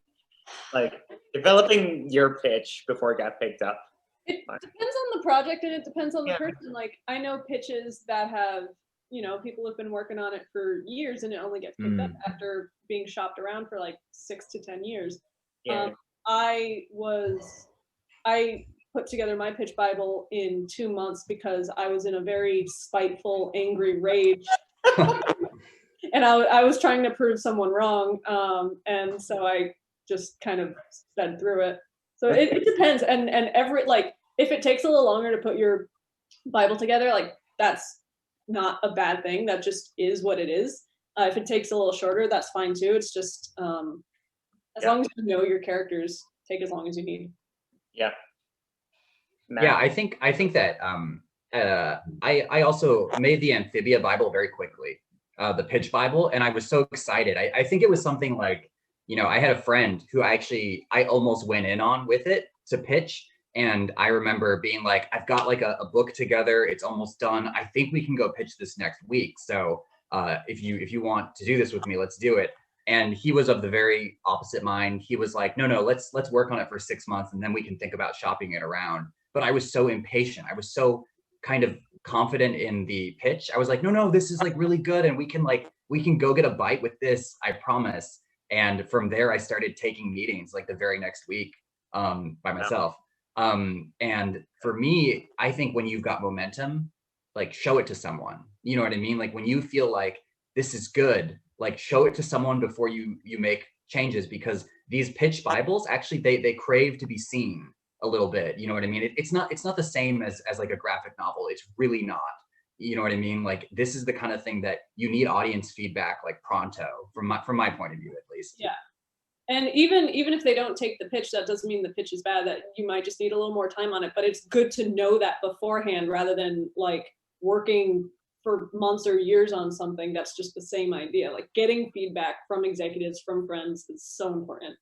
Like, developing your pitch before it got picked up. It depends on the project and it depends on the Yeah. person. Like, I know pitches that have, you know, people have been working on it for years and it only gets picked up after being shopped around for like 6 to 10 years. Yeah. I put together my pitch Bible in 2 months because I was in a very spiteful, angry rage. And I was trying to prove someone wrong. And so I just kind of sped through it. So it depends. And every, like, if it takes a little longer to put your Bible together, like, that's not a bad thing. That just is what it is. If it takes a little shorter, that's fine too. It's just as long as you know your characters, take as long as you need. Yeah. Yeah, I think that I also made the Amphibia Bible very quickly, the pitch Bible, and I was so excited. I think it was something like, you know, I had a friend who I almost went in on with it to pitch, and I remember being like, I've got like a book together, it's almost done. I think we can go pitch this next week. So if you want to do this with me, let's do it. And he was of the very opposite mind. He was like, no, let's work on it for 6 months and then we can think about shopping it around. But I was so impatient. I was so kind of confident in the pitch. I was like, no, this is like really good. And we can go get a bite with this, I promise. And from there, I started taking meetings like the very next week by myself. And for me, I think when you've got momentum, like show it to someone, you know what I mean? Like when you feel like this is good, like show it to someone before you make changes, because these pitch Bibles, actually, they crave to be seen a little bit. You know what I mean? It's not the same as like a graphic novel. It's really not. You know what I mean? Like this is the kind of thing that you need audience feedback like pronto, from my point of view, at least. Yeah. And even if they don't take the pitch, that doesn't mean the pitch is bad. That you might just need a little more time on it. But it's good to know that beforehand, rather than like working for months or years on something that's just the same idea. Like getting feedback from executives, from friends, is so important.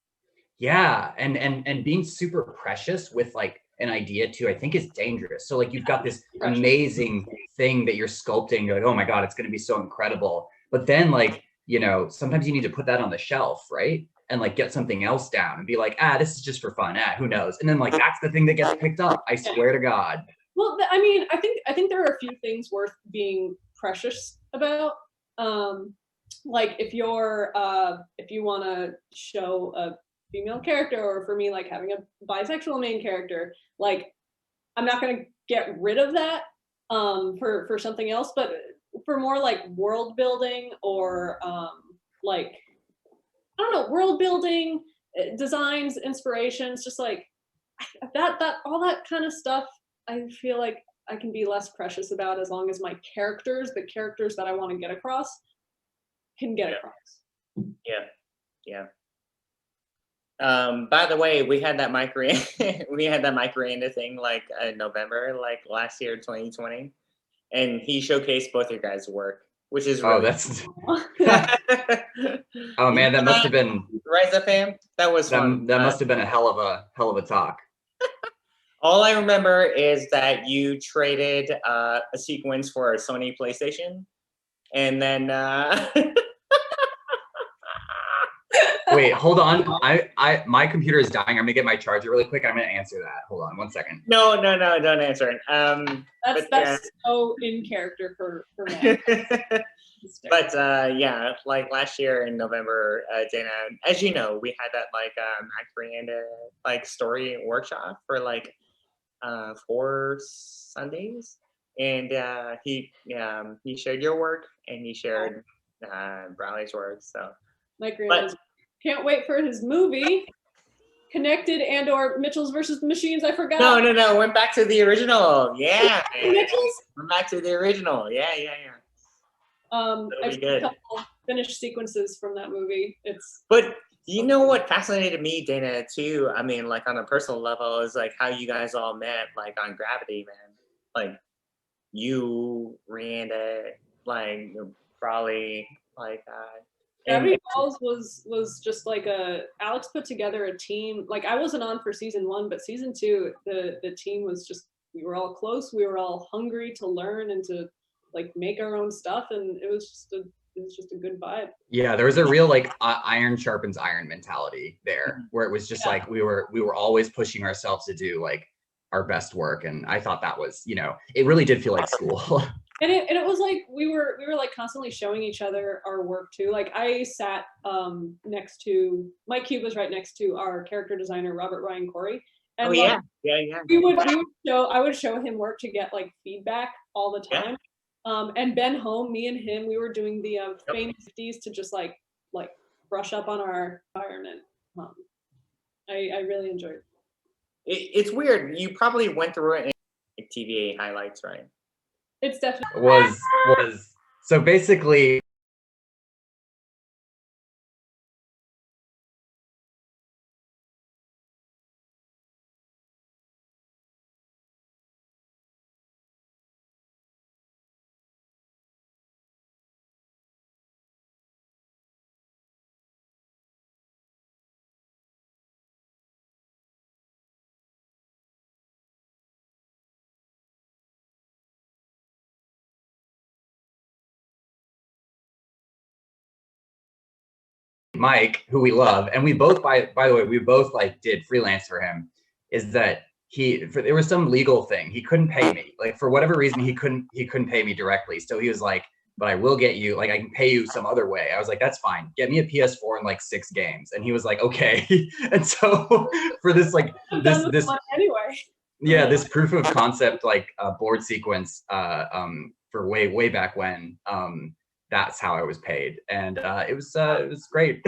Yeah, and being super precious with like an idea too, I think is dangerous. So like you've got this amazing thing that you're sculpting, you're like, oh my God, it's gonna be so incredible. But then like, you know, sometimes you need to put that on the shelf, right? And like get something else down and be like, this is just for fun. Who knows? And then like that's the thing that gets picked up. I swear to God. Well, I mean, I think there are a few things worth being precious about. Like if you want to show a female character, or for me, like having a bisexual main character, like I'm not going to get rid of that for something else, but for more like world building or like, I don't know, world building, designs, inspirations, just like that all that kind of stuff, I feel like I can be less precious about, as long as my characters, the characters that I want to get across, can get across. Yeah. By the way, we had that Miranda thing like in November, like last year, 2020, and he showcased both your guys' work, which is really that's oh man, that must have been Rise Up Fam. That was fun. That must have been a hell of a talk. All I remember is that you traded a sequence for a Sony PlayStation, and then wait, hold on. My computer is dying. I'm gonna get my charger really quick. I'm gonna answer that. Hold on 1 second. No, don't answer it. That's so in character for me. But yeah, like last year in November, Dana, as you know, we had that like Miranda like story workshop for like 4 Sundays, and he shared your work, and he shared Bradley's work. So Mike Randall's. Can't wait for his movie, Connected and or Mitchell's versus the Machines. I forgot. no, went back to the original. Yeah, man. Mitchell's? Went back to the original. Yeah. I've seen good. a couple finished sequences from that movie. But you know what fascinated me, Dana, too? I mean, like on a personal level, is like how you guys all met, like on Gravity, man. Like you, Randa, like probably like Gravity Falls was just like Alex put together a team. Like I wasn't on for season 1, but season 2, the team was just, we were all close. We were all hungry to learn and to like make our own stuff, and it was just a good vibe. Yeah, there was a real like iron sharpens iron mentality there, where it was just like we were always pushing ourselves to do like our best work, and I thought that was, it really did feel like school. And it was like we were like constantly showing each other our work too. Like I sat next to Mike Cube was right next to our character designer Robert Ryan Corey. And yeah. We would show, I would show him work to get like feedback all the time. And Ben Home, me and him, we were doing the famous 50s to just like brush up on our environment. I really enjoyed it. It's weird. You probably went through it in TVA highlights, right? It's definitely was so basically Mike, who we love, and we both by the way, we both like did freelance for him, is that there was some legal thing. He couldn't pay me. Like for whatever reason, he couldn't pay me directly. So he was like, but I will get you, like I can pay you some other way. I was like, that's fine. Get me a PS4 and like 6 games. And he was like, okay. And so for this like this anyway. Yeah, this proof of concept like board sequence for way back when, that's how I was paid, and it was great.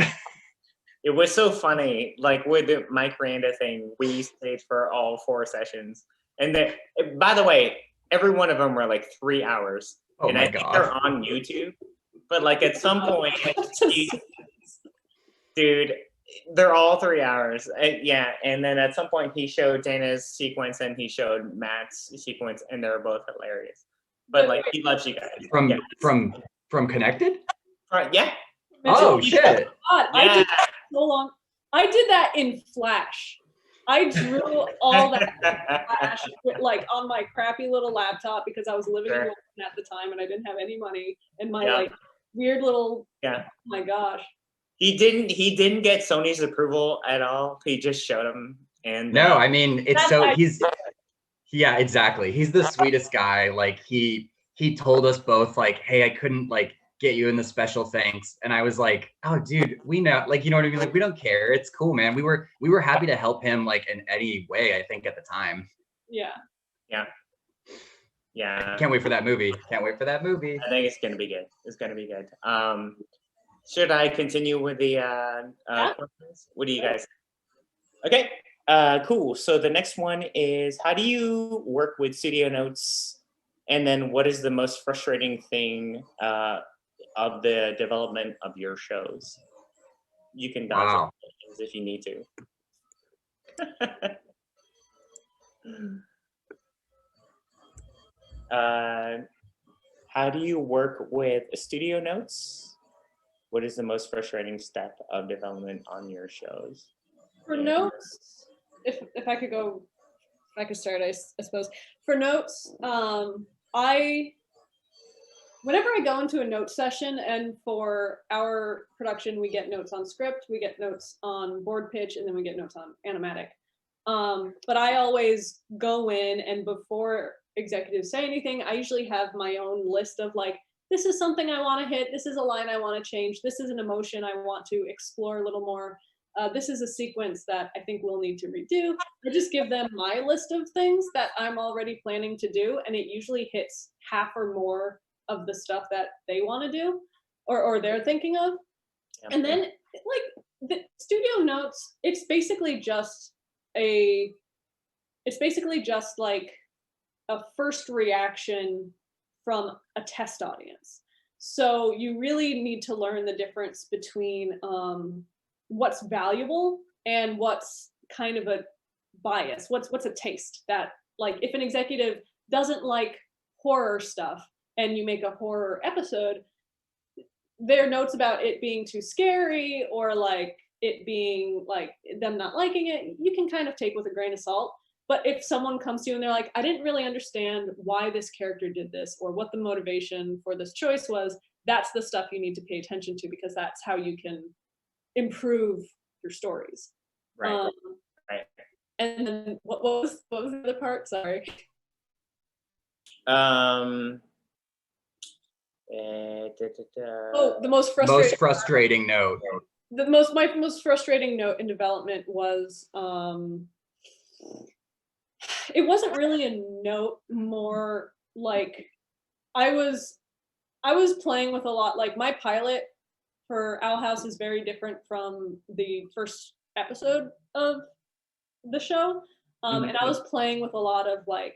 It was so funny, like with the Mike Randa thing, we stayed for all 4 sessions. And then, by the way, every one of them were like 3 hours. Oh and my I think God. they're on YouTube. But like at some point, dude, they're all 3 hours. Yeah, and then at some point he showed Dana's sequence and he showed Matt's sequence, and they were both hilarious. But like he loves you guys. From Connected? Yeah. Oh shit! God, I did that so long. I did that in Flash. I drew all that Flash like on my crappy little laptop because I was living in London at the time and I didn't have any money, and my like weird little oh my gosh. He didn't get Sony's approval at all. He just showed him, and no, I mean yeah, exactly. He's the sweetest guy. Like he told us both like, hey, I couldn't like get you in the special thanks, and I was like, oh dude, we know, like, you know what I mean, like we don't care, it's cool, man. We were happy to help him like in any way, I think, at the time. Yeah. Can't wait for that movie. I think it's gonna be good. Should I continue with the questions? What do you guys think? Okay, cool. So the next one is, how do you work with studio notes? And then what is the most frustrating thing of the development of your shows? You can dodge questions if you need to. How do you work with studio notes? What is the most frustrating step of development on your shows? For notes, if I could go, if I could start, I suppose. For notes, whenever I go into a note session, and for our production, we get notes on script, we get notes on board pitch, and then we get notes on animatic. But I always go in, and before executives say anything, I usually have my own list of like, this is something I want to hit, this is a line I want to change, this is an emotion I want to explore a little more, this is a sequence that I think we'll need to redo. I just give them my list of things that I'm already planning to do, and it usually hits half or more of the stuff that they want to do. or they're thinking of. Yeah. And then like the studio notes, it's basically just like a first reaction from a test audience. So you really need to learn the difference between what's valuable and what's kind of a bias. What's a taste that, like, if an executive doesn't like horror stuff and you make a horror episode, their notes about it being too scary or like it being like them not liking it, you can kind of take with a grain of salt. But if someone comes to you and they're like, I didn't really understand why this character did this or what the motivation for this choice was, that's the stuff you need to pay attention to, because that's how you can improve your stories. Right. Right. And then what was the other part? Sorry. Oh, the most frustrating note. My most frustrating note in development was it wasn't really a note, more like I was playing with a lot. Like, my pilot for Owl House is very different from the first episode of the show. And I was playing with a lot of like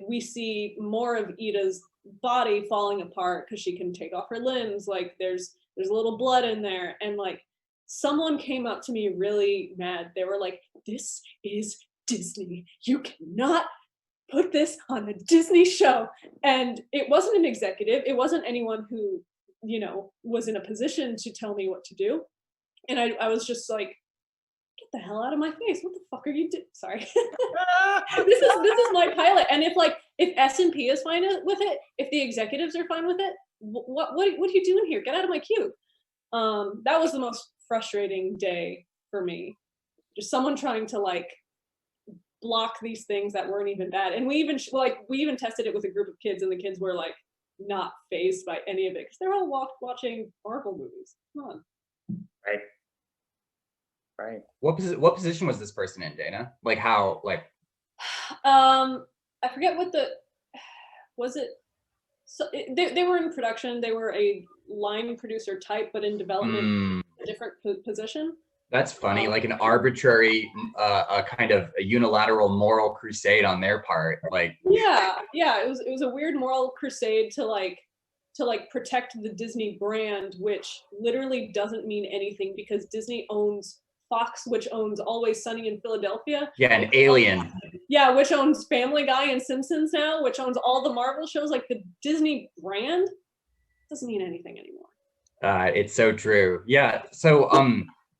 we see more of Ida's body falling apart because she can take off her limbs. Like there's a little blood in there, and like someone came up to me really mad. They were like, "This is Disney. You cannot put this on a Disney show." And it wasn't an executive. It wasn't anyone who, you know, was in a position to tell me what to do. And I was just like, get the hell out of my face. What the fuck are you doing? Sorry. This is my pilot. And if S&P is fine with it, if the executives are fine with it, what are you doing here? Get out of my queue. That was the most frustrating day for me. Just someone trying to like block these things that weren't even bad. And we even tested it with a group of kids, and the kids were like not fazed by any of it because they're all watching Marvel movies. Come on. Right. Right. What position was this person in, Dana? Like how, like? I forget what was it. So they were in production. They were a line producer type, but in development, a different position. That's funny, like an arbitrary, a kind of a unilateral moral crusade on their part. Like, yeah, it was a weird moral crusade to protect the Disney brand, which literally doesn't mean anything because Disney owns Fox, which owns Always Sunny in Philadelphia. Yeah, an Alien. Yeah, which owns Family Guy and Simpsons now, which owns all the Marvel shows. Like, the Disney brand doesn't mean anything anymore. It's so true. Yeah. So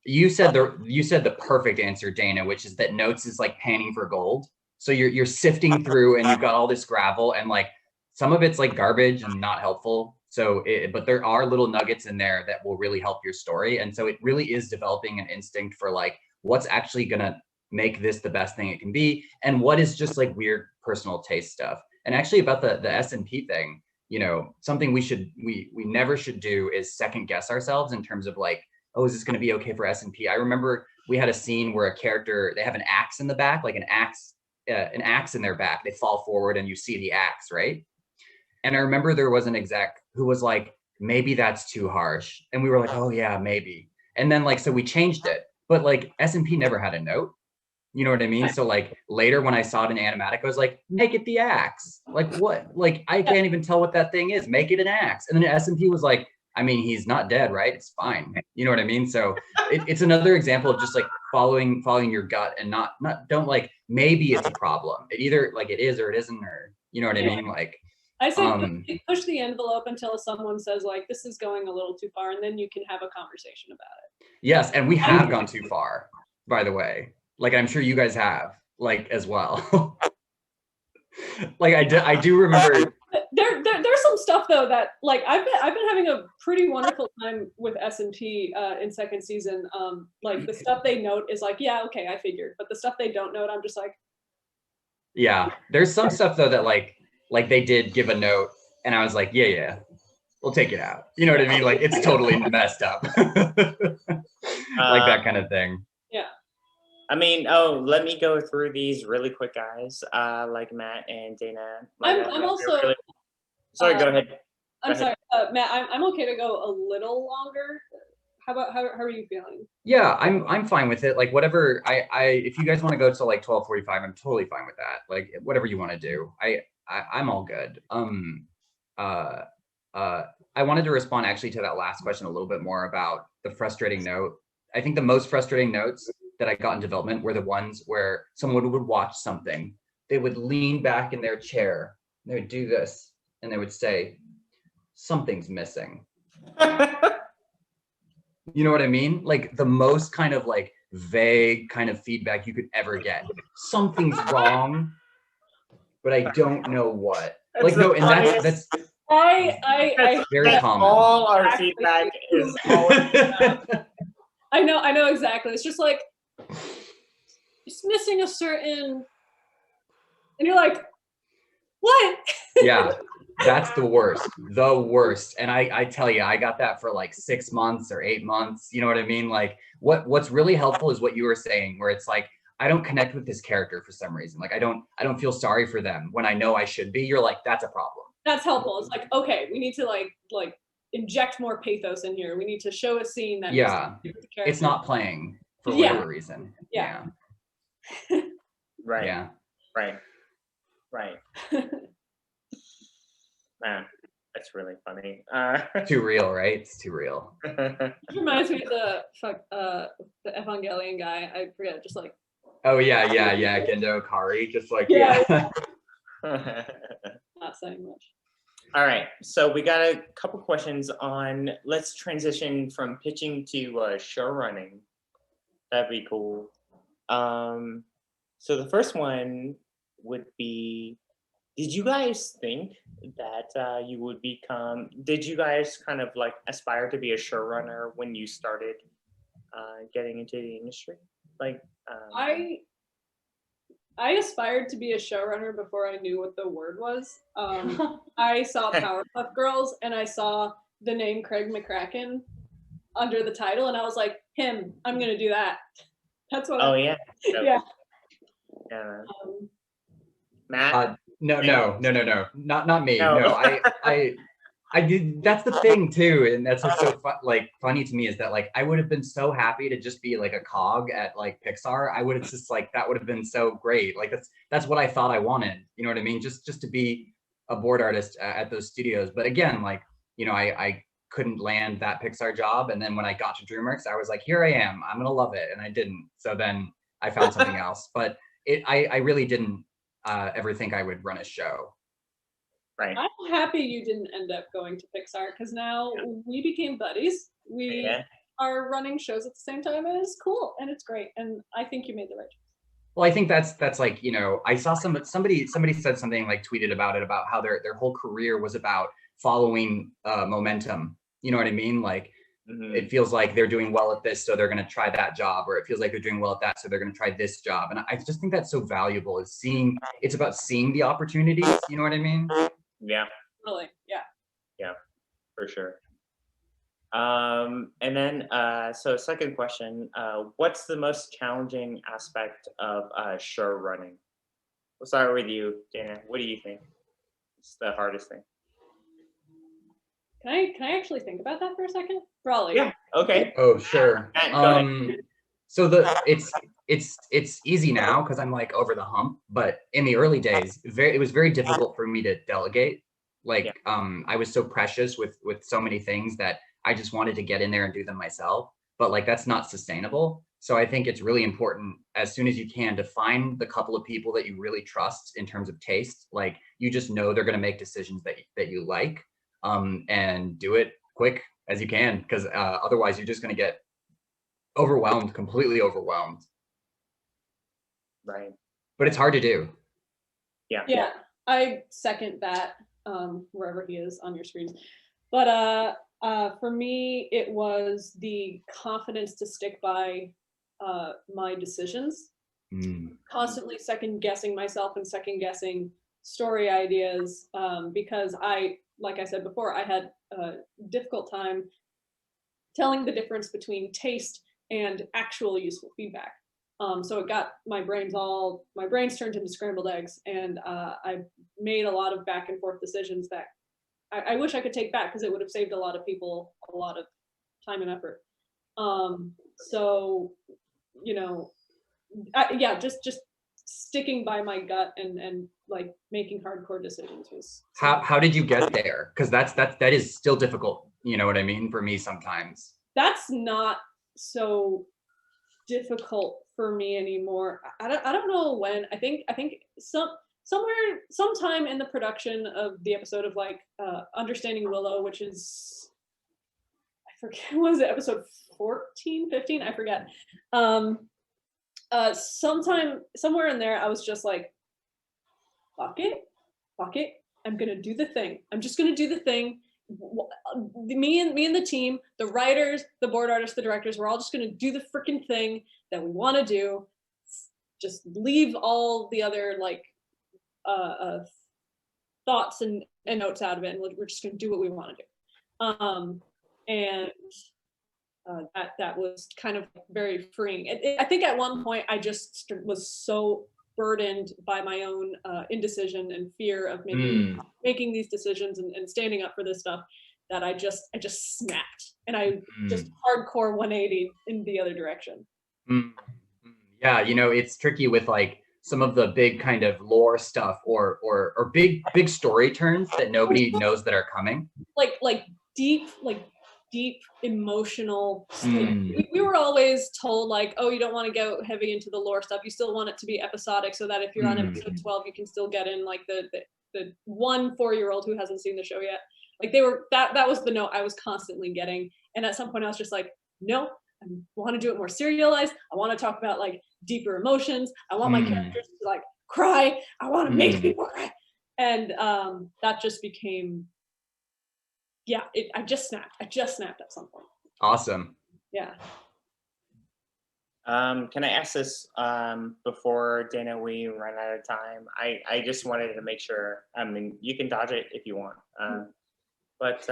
you said the perfect answer, Dana, which is that notes is like panning for gold. So you're sifting through and you've got all this gravel, and like some of it's like garbage and not helpful. So, but there are little nuggets in there that will really help your story. And so it really is developing an instinct for like, what's actually gonna make this the best thing it can be, and what is just like weird personal taste stuff. And actually about the S&P thing, you know, something we never should do is second guess ourselves in terms of like, oh, is this gonna be okay for S&P? I remember we had a scene where a character, they have an axe in the back, like an axe in their back. They fall forward and you see the axe, right? And I remember there was an exec who was like, maybe that's too harsh. And we were like, oh yeah, maybe. And then like, so we changed it, but like S&P never had a note. You know what I mean? So like later when I saw it in animatic, I was like, make it the axe. Like what? Like, I can't even tell what that thing is. Make it an axe. And then S&P was like, I mean, he's not dead, right? It's fine. You know what I mean? So it's another example of just like following your gut and not don't like, maybe it's a problem. It either like it is or it isn't, or you know what I mean? Like, I say push the envelope until someone says like, this is going a little too far, and then you can have a conversation about it. Yes, and we have gone too far, by the way. Like, I'm sure you guys have, like, as well. Like, I do remember. There's some stuff though that like I've been having a pretty wonderful time with S&P in second season. Like the stuff they note is like, yeah, okay, I figured, but the stuff they don't note, I'm just like. Yeah, there's some stuff though that like they did give a note, and I was like, yeah, we'll take it out. You know what I mean? Like, it's totally messed up. Like that kind of thing. Yeah. I mean, let me go through these really quick, guys. Like Matt and Dana. I'm also. Sorry, go ahead. I'm sorry, Matt. I'm okay to go a little longer. How are you feeling? Yeah, I'm fine with it. Like whatever if you guys want to go to like 12:45, I'm totally fine with that. Like whatever you want to do. I'm all good. Uh I wanted to respond actually to that last question a little bit more about the frustrating note. I think the most frustrating notes that I got in development were the ones where someone would watch something, they would lean back in their chair, they would do this, and they would say, something's missing. You know what I mean? Like the most kind of like vague kind of feedback you could ever get. Something's wrong, but I don't know what. Like no, and that's I very common. All our feedback is always. I know exactly. It's just like it's missing a certain, and you're like, what? Yeah, that's the worst, and I tell you, I got that for like 6 months or 8 months. You know what I mean? Like what's really helpful is what you were saying, where it's like I don't connect with this character for some reason. Like I don't feel sorry for them when I know I should be. You're like, that's a problem. That's helpful. It's like, okay, we need to like inject more pathos in here. We need to show a scene that Yeah, the it's not playing for Yeah. whatever reason. Yeah. Right. Yeah. Right. Man, that's really funny. Too real, right? It's too real. It reminds me of the Evangelion guy. I forget, just like Oh yeah, Gendo Kari, just like Yeah. yeah. not saying much. All right, so we got a couple questions on. Let's transition from pitching to show running. That'd be cool. So the first one would be: did you guys think that you would become? Did you guys kind of like aspire to be a showrunner when you started getting into the industry? Like, I aspired to be a showrunner before I knew what the word was. I saw Powerpuff Girls and I saw the name Craig McCracken under the title, and I was like, him, I'm gonna do that. That's what. oh yeah, Yeah. yeah. Matt. No, not me. No. No, I did. That's the thing too, and that's what's so funny to me is that like I would have been so happy to just be like a cog at like Pixar. I would have just like that would have been so great. Like that's what I thought I wanted. You know what I mean? Just to be a board artist at those studios. But again, like you know, I couldn't land that Pixar job, and then when I got to DreamWorks, I was like, here I am. I'm gonna love it, and I didn't. So then I found something else. But I really didn't ever think I would run a show. Right. I'm happy you didn't end up going to Pixar because now we became buddies. We are running shows at the same time, and it's cool and it's great. And I think you made the right choice. Well, I think that's like, you know, I saw somebody said something, like tweeted about it, about how their whole career was about following momentum. You know what I mean? Like it feels like they're doing well at this, so they're going to try that job, or it feels like they're doing well at that, so they're going to try this job. And I just think that's so valuable. It's about seeing the opportunities. You know what I mean? Yeah. Really, yeah. Yeah, for sure. And then, so second question, what's the most challenging aspect of show running? We'll start with you, Dana. What do you think is the hardest thing? Can I actually think about that for a second? Probably. Yeah. Okay. Oh, sure. Go ahead. So it's easy now because I'm like over the hump, but in the early days, it was very difficult for me to delegate. Like I was so precious with so many things that I just wanted to get in there and do them myself, but like that's not sustainable. So I think it's really important as soon as you can to find the couple of people that you really trust in terms of taste. Like you just know they're going to make decisions that you like, and do it quick as you can, because otherwise you're just going to get overwhelmed, completely overwhelmed. Right. But it's hard to do. Yeah, I second that, wherever he is on your screens. But for me, it was the confidence to stick by my decisions. Constantly second guessing myself and second guessing story ideas, because like I said before, I had a difficult time telling the difference between taste and actual useful feedback. So it got my brains turned into scrambled eggs, and I made a lot of back and forth decisions that I wish I could take back, because it would have saved a lot of people a lot of time and effort. So, you know, yeah, just sticking by my gut and like making hardcore decisions was. How did you get there? Because that is still difficult. You know what I mean? For me sometimes. That's not so difficult for me anymore. I don't know when. I think sometime in the production of the episode of like Understanding Willow, which is, I forget, what was it, episode 14, 15? I forget. Sometime somewhere in there, I was just like, fuck it. I'm gonna do the thing. I'm just gonna do the thing. Me and the team, the writers, the board artists, the directors, we're all just gonna do the freaking thing that we want to do. Just leave all the other like thoughts and notes out of it, and we're just gonna do what we want to do. And that was kind of very freeing. I think at one point I just was so burdened by my own indecision and fear of making these decisions and standing up for this stuff that I just snapped, and I just hardcore 180 in the other direction. Yeah, you know, it's tricky with like some of the big kind of lore stuff or big story turns that nobody knows that are coming. Like deep emotional we were always told like, oh, you don't want to go heavy into the lore stuff, you still want it to be episodic, so that if you're on episode 12 you can still get in like the 1 4-year-old who hasn't seen the show yet. Like they were that was the note I was constantly getting, and at some point I was just like, no, I want to do it more serialized. I want to talk about like deeper emotions. I want my characters to like cry. I want to make people cry. And that just became, yeah, I just snapped at some point. Awesome. Yeah. Can I ask this before, Dana, we run out of time? I just wanted to make sure, I mean, you can dodge it if you want, but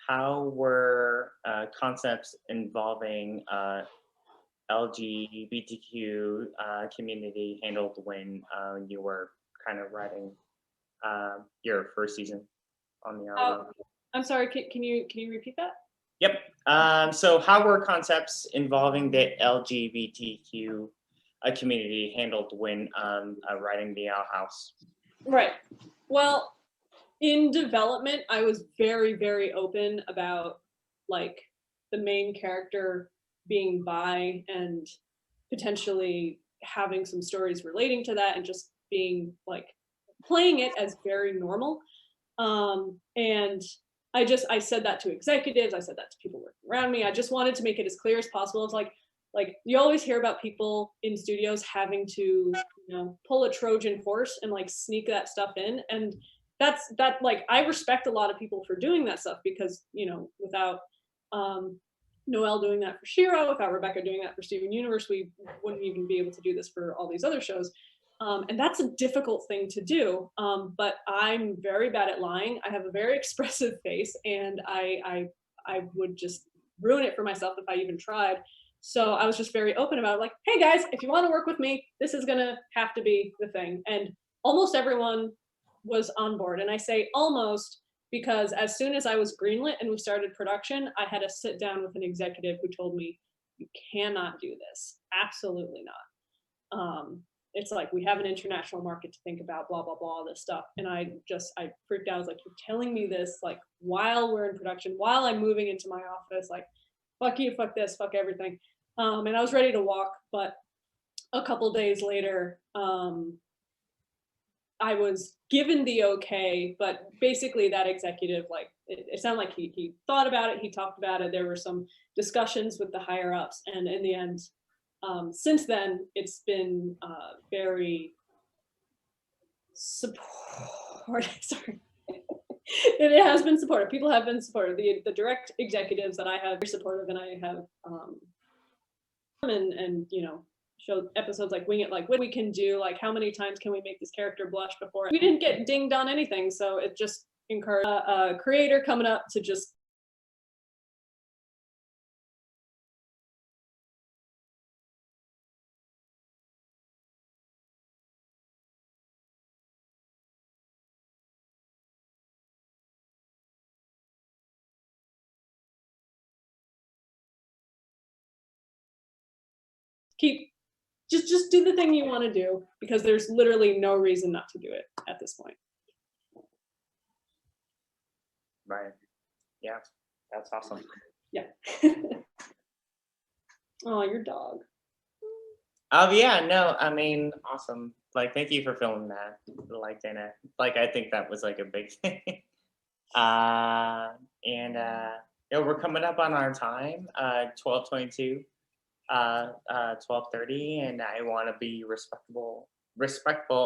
how were concepts involving LGBTQ community handled when you were kind of writing your first season on the album? I'm sorry, can you repeat that? Yep. So how were concepts involving the LGBTQ community handled when writing the Owl House? Right. Well, in development, I was very, very open about like the main character being bi and potentially having some stories relating to that, and just being like playing it as very normal. And I said that to executives, I said that to people working around me. I just wanted to make it as clear as possible. It's like you always hear about people in studios having to, you know, pull a Trojan horse and like sneak that stuff in. And that like, I respect a lot of people for doing that stuff, because, you know, without Noelle doing that for Shiro, without Rebecca doing that for Steven Universe, we wouldn't even be able to do this for all these other shows. And that's a difficult thing to do, but I'm very bad at lying. I have a very expressive face, and I would just ruin it for myself if I even tried. So I was just very open about it, like, hey guys, if you want to work with me, this is gonna have to be the thing. And almost everyone was on board. And I say almost because as soon as I was greenlit and we started production, I had to sit down with an executive who told me, you cannot do this. Absolutely not. It's like, we have an international market to think about, blah, blah, blah, all this stuff. And I freaked out. I was like, you're telling me this like while we're in production, while I'm moving into my office, like, fuck you, fuck this, fuck everything. And I was ready to walk, but a couple days later, I was given the okay, but basically that executive, like, it sounded like he thought about it, he talked about it, there were some discussions with the higher ups, and in the end, since then, it's been very supportive. Sorry. It has been supportive. People have been supportive. The direct executives that I have are supportive, and I have and you know, show episodes like Wing It, like what we can do, like how many times can we make this character blush before. We didn't get dinged on anything, so it just encouraged a creator coming up to just just do the thing you want to do, because there's literally no reason not to do it at this point. Right. Yeah, that's awesome. Yeah. Oh, your dog. Oh yeah, no, I mean, awesome. Like, thank you for filming that. Like, Dana, like, I think that was like a big thing. And we're coming up on our time, 12:22, 12:30, and I want to be respectful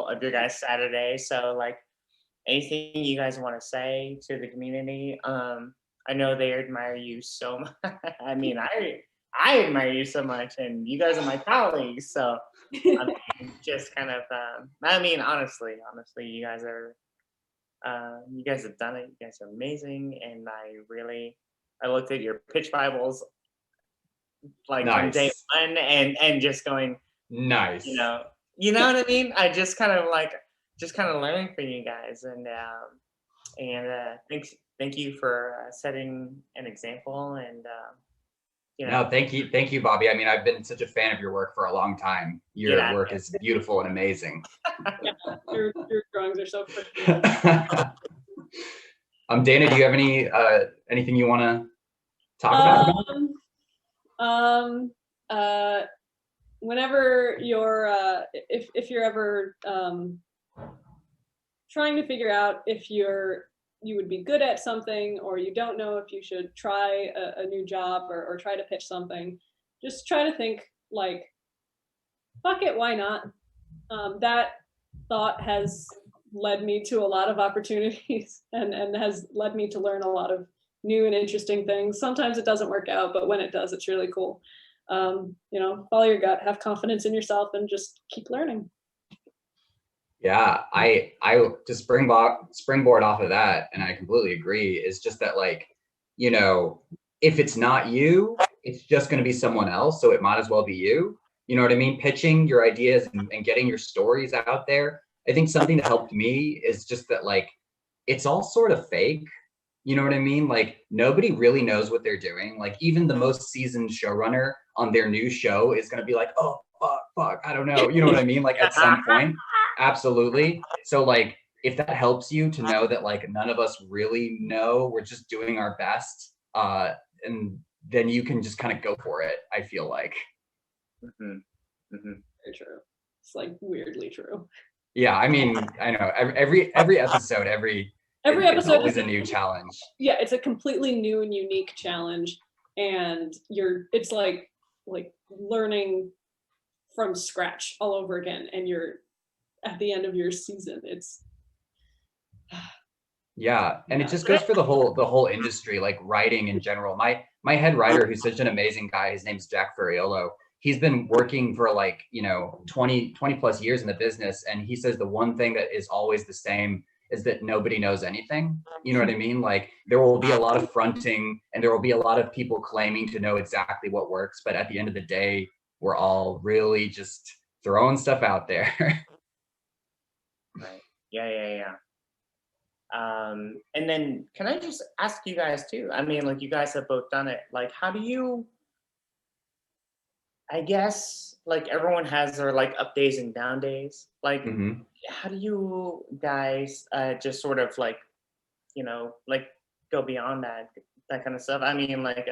of your guys' Saturday. So, like, anything you guys want to say to the community? I know they admire you so much. I mean, I admire you so much, and you guys are my colleagues. So, I mean, just kind of, I mean, honestly, you guys have done it. You guys are amazing, and I looked at your pitch Bibles like from day Nice. one, and just going, Nice. you know what I mean. I just kind of learning from you guys, and thank you for setting an example, and No, thank you, Bobby. I mean, I've been such a fan of your work for a long time. Your work is beautiful and amazing. Yeah, your drawings are so pretty. Dana, do you have anything you want to talk about? Whenever you're if you're ever trying to figure out if you would be good at something, or you don't know if you should try a new job or try to pitch something, just try to think like, fuck it, why not? That thought has led me to a lot of opportunities and has led me to learn a lot of new and interesting things. Sometimes it doesn't work out, but when it does, it's really cool. Follow your gut, have confidence in yourself, and just keep learning. Yeah, I just springboard off of that, and I completely agree. Is just that, like, if it's not you, it's just going to be someone else. So it might as well be you. You know what I mean? Pitching your ideas and getting your stories out there. I think something that helped me is just that, like, it's all sort of fake. You know what I mean? Like, nobody really knows what they're doing. Like, even the most seasoned showrunner on their new show is going to be like, oh, fuck, I don't know. You know what I mean? Like, at some point. Absolutely. So, like, if that helps you to know that, like, none of us really know, we're just doing our best, and then you can just kind of go for it, I feel like. Mm-hmm. Mm-hmm. Very true. It's like weirdly true. Yeah, I mean, I know every episode, it's always a new challenge. Yeah, it's a completely new and unique challenge, and it's like learning from scratch all over again, and you're at the end of your season. It's yeah, and it just goes for the whole industry, like writing in general. My head writer, who's such an amazing guy, his name's Jack Ferriolo. He's been working for 20 plus years in the business, and he says the one thing that is always the same is that nobody knows anything. You know what I mean? Like, there will be a lot of fronting, and there will be a lot of people claiming to know exactly what works, but at the end of the day, we're all really just throwing stuff out there. Right. Yeah. And then can I just ask you guys too? I mean, like, you guys have both done it. Like, how do you, I guess, like, everyone has their like up days and down days. Like, how do you guys just sort of like, like, go beyond that kind of stuff? I mean, like,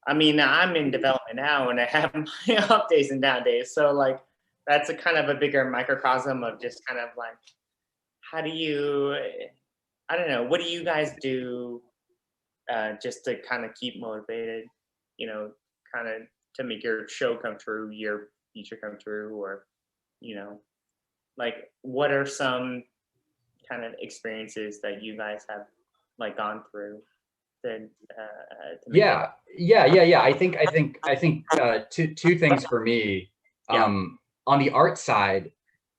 I'm in development now, and I have my up days and down days. So, like, that's a kind of a bigger microcosm of just kind of like, how do you, I don't know, what do you guys do just to kind of keep motivated, kind of to make your show come true, your feature come true, or, like, what are some kind of experiences that you guys have like gone through to yeah. I think two things for me. On the art side,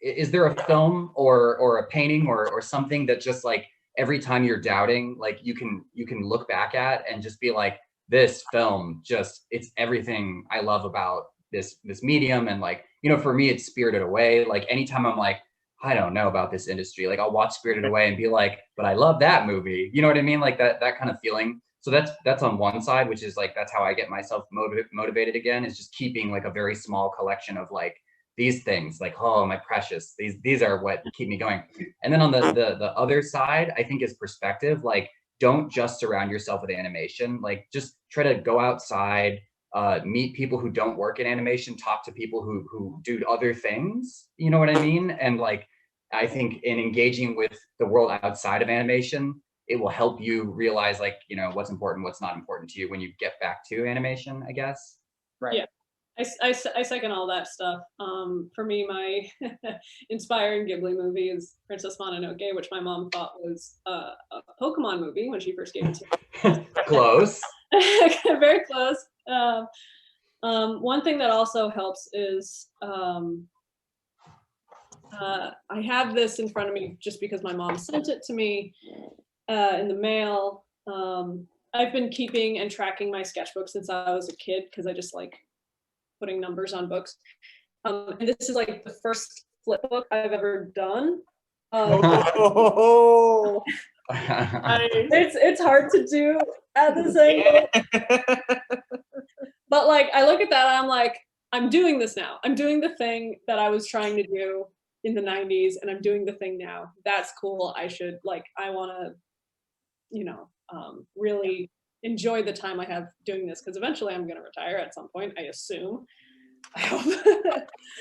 is there a film or a painting or something that just, like, every time you're doubting, like, you can look back at and just be like, this film it's everything I love about this medium. And, like, for me, it's Spirited Away. Like, anytime I'm like, I don't know about this industry, like, I'll watch Spirited Away and be like, but I love that movie. You know what I mean? Like, that kind of feeling. So that's on one side, which is like, that's how I get myself motivated again, is just keeping like a very small collection of like these things, like, oh, my precious, these are what keep me going. And then on the other side, I think, is perspective. Like, don't just surround yourself with animation. Like, just try to go outside, meet people who don't work in animation, talk to people who do other things, you know what I mean? And like, I think in engaging with the world outside of animation, it will help you realize, like, you know, what's important, what's not important to you when you get back to animation, I guess. Right. Yeah. I second all that stuff. For me, my inspiring Ghibli movie is Princess Mononoke, which my mom thought was a Pokemon movie when she first gave it to me. Close. Very close. One thing that also helps is I have this in front of me just because my mom sent it to me in the mail. I've been keeping and tracking my sketchbook since I was a kid because I just like putting numbers on books. And this is like the first flip book I've ever done. Oh, It's hard to do at this angle. But like, I look at that and I'm like, I'm doing this now. I'm doing the thing that I was trying to do in the 90s, and I'm doing the thing now. That's cool. I should, like, I want to, you know, really enjoy the time I have doing this, because eventually I'm going to retire at some point, I assume. I hope.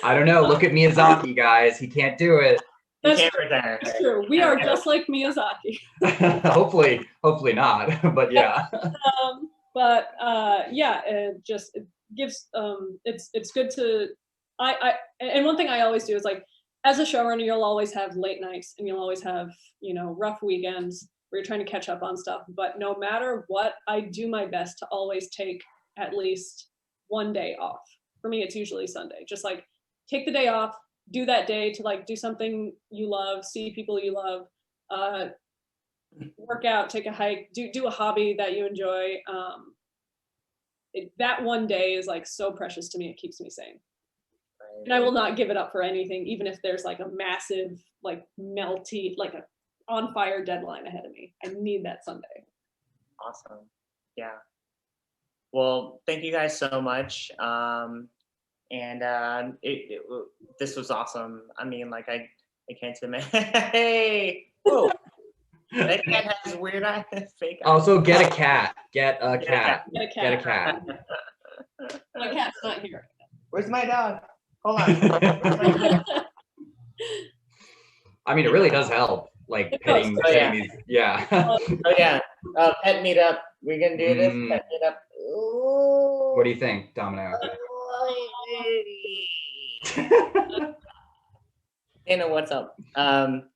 I don't know. Look at Miyazaki, guys. He can't do it. That's can't true. retire. That's true. We are just like Miyazaki. hopefully not. But yeah. Yeah, it gives it's good to and one thing I always do is, like, as a showrunner, you'll always have late nights and you'll always have, you know, rough weekends where you're trying to catch up on stuff. But no matter what, I do my best to always take at least one day off. For me, it's usually Sunday. Just like take the day off, do that day to like do something you love, see people you love, work out, take a hike, do a hobby that you enjoy. That one day is like so precious to me. It keeps me sane. And I will not give it up for anything, even if there's like a massive, like melty, like a on fire deadline ahead of me. I need that Sunday. Awesome. Yeah. Well, thank you guys so much. This was awesome. I mean, like, I can't imagine. Hey, whoa. That cat has weird eyes. Fake eyes. Also, get a cat. Get a Get cat. a cat. Get a cat. My cat's not here. Where's my dog? Hold on. I mean, it really does help. Like petting these. Yeah. Oh yeah. Pet meetup. We're gonna do this. Pet meetup. Ooh. What do you think, Domino? You know what's up. But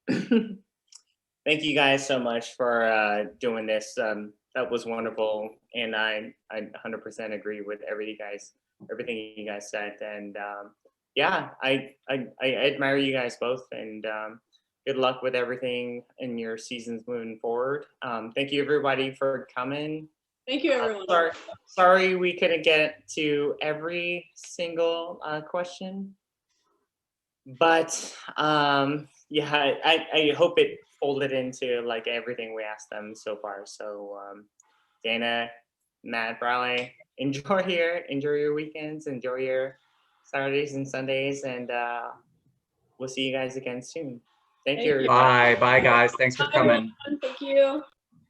thank you guys so much for doing this. That was wonderful, and I 100% agree with everything you guys said. And yeah, I admire you guys both, and good luck with everything in your seasons moving forward. Thank you everybody for coming. Thank you, everyone. Sorry we couldn't get to every single question, but yeah, I hope it folded into like everything we asked them so far. So Dana, Matt, Bradley, enjoy your weekends, enjoy your Saturdays and Sundays, and we'll see you guys again soon. Thank you. Bye guys. Thanks for coming. Thank you.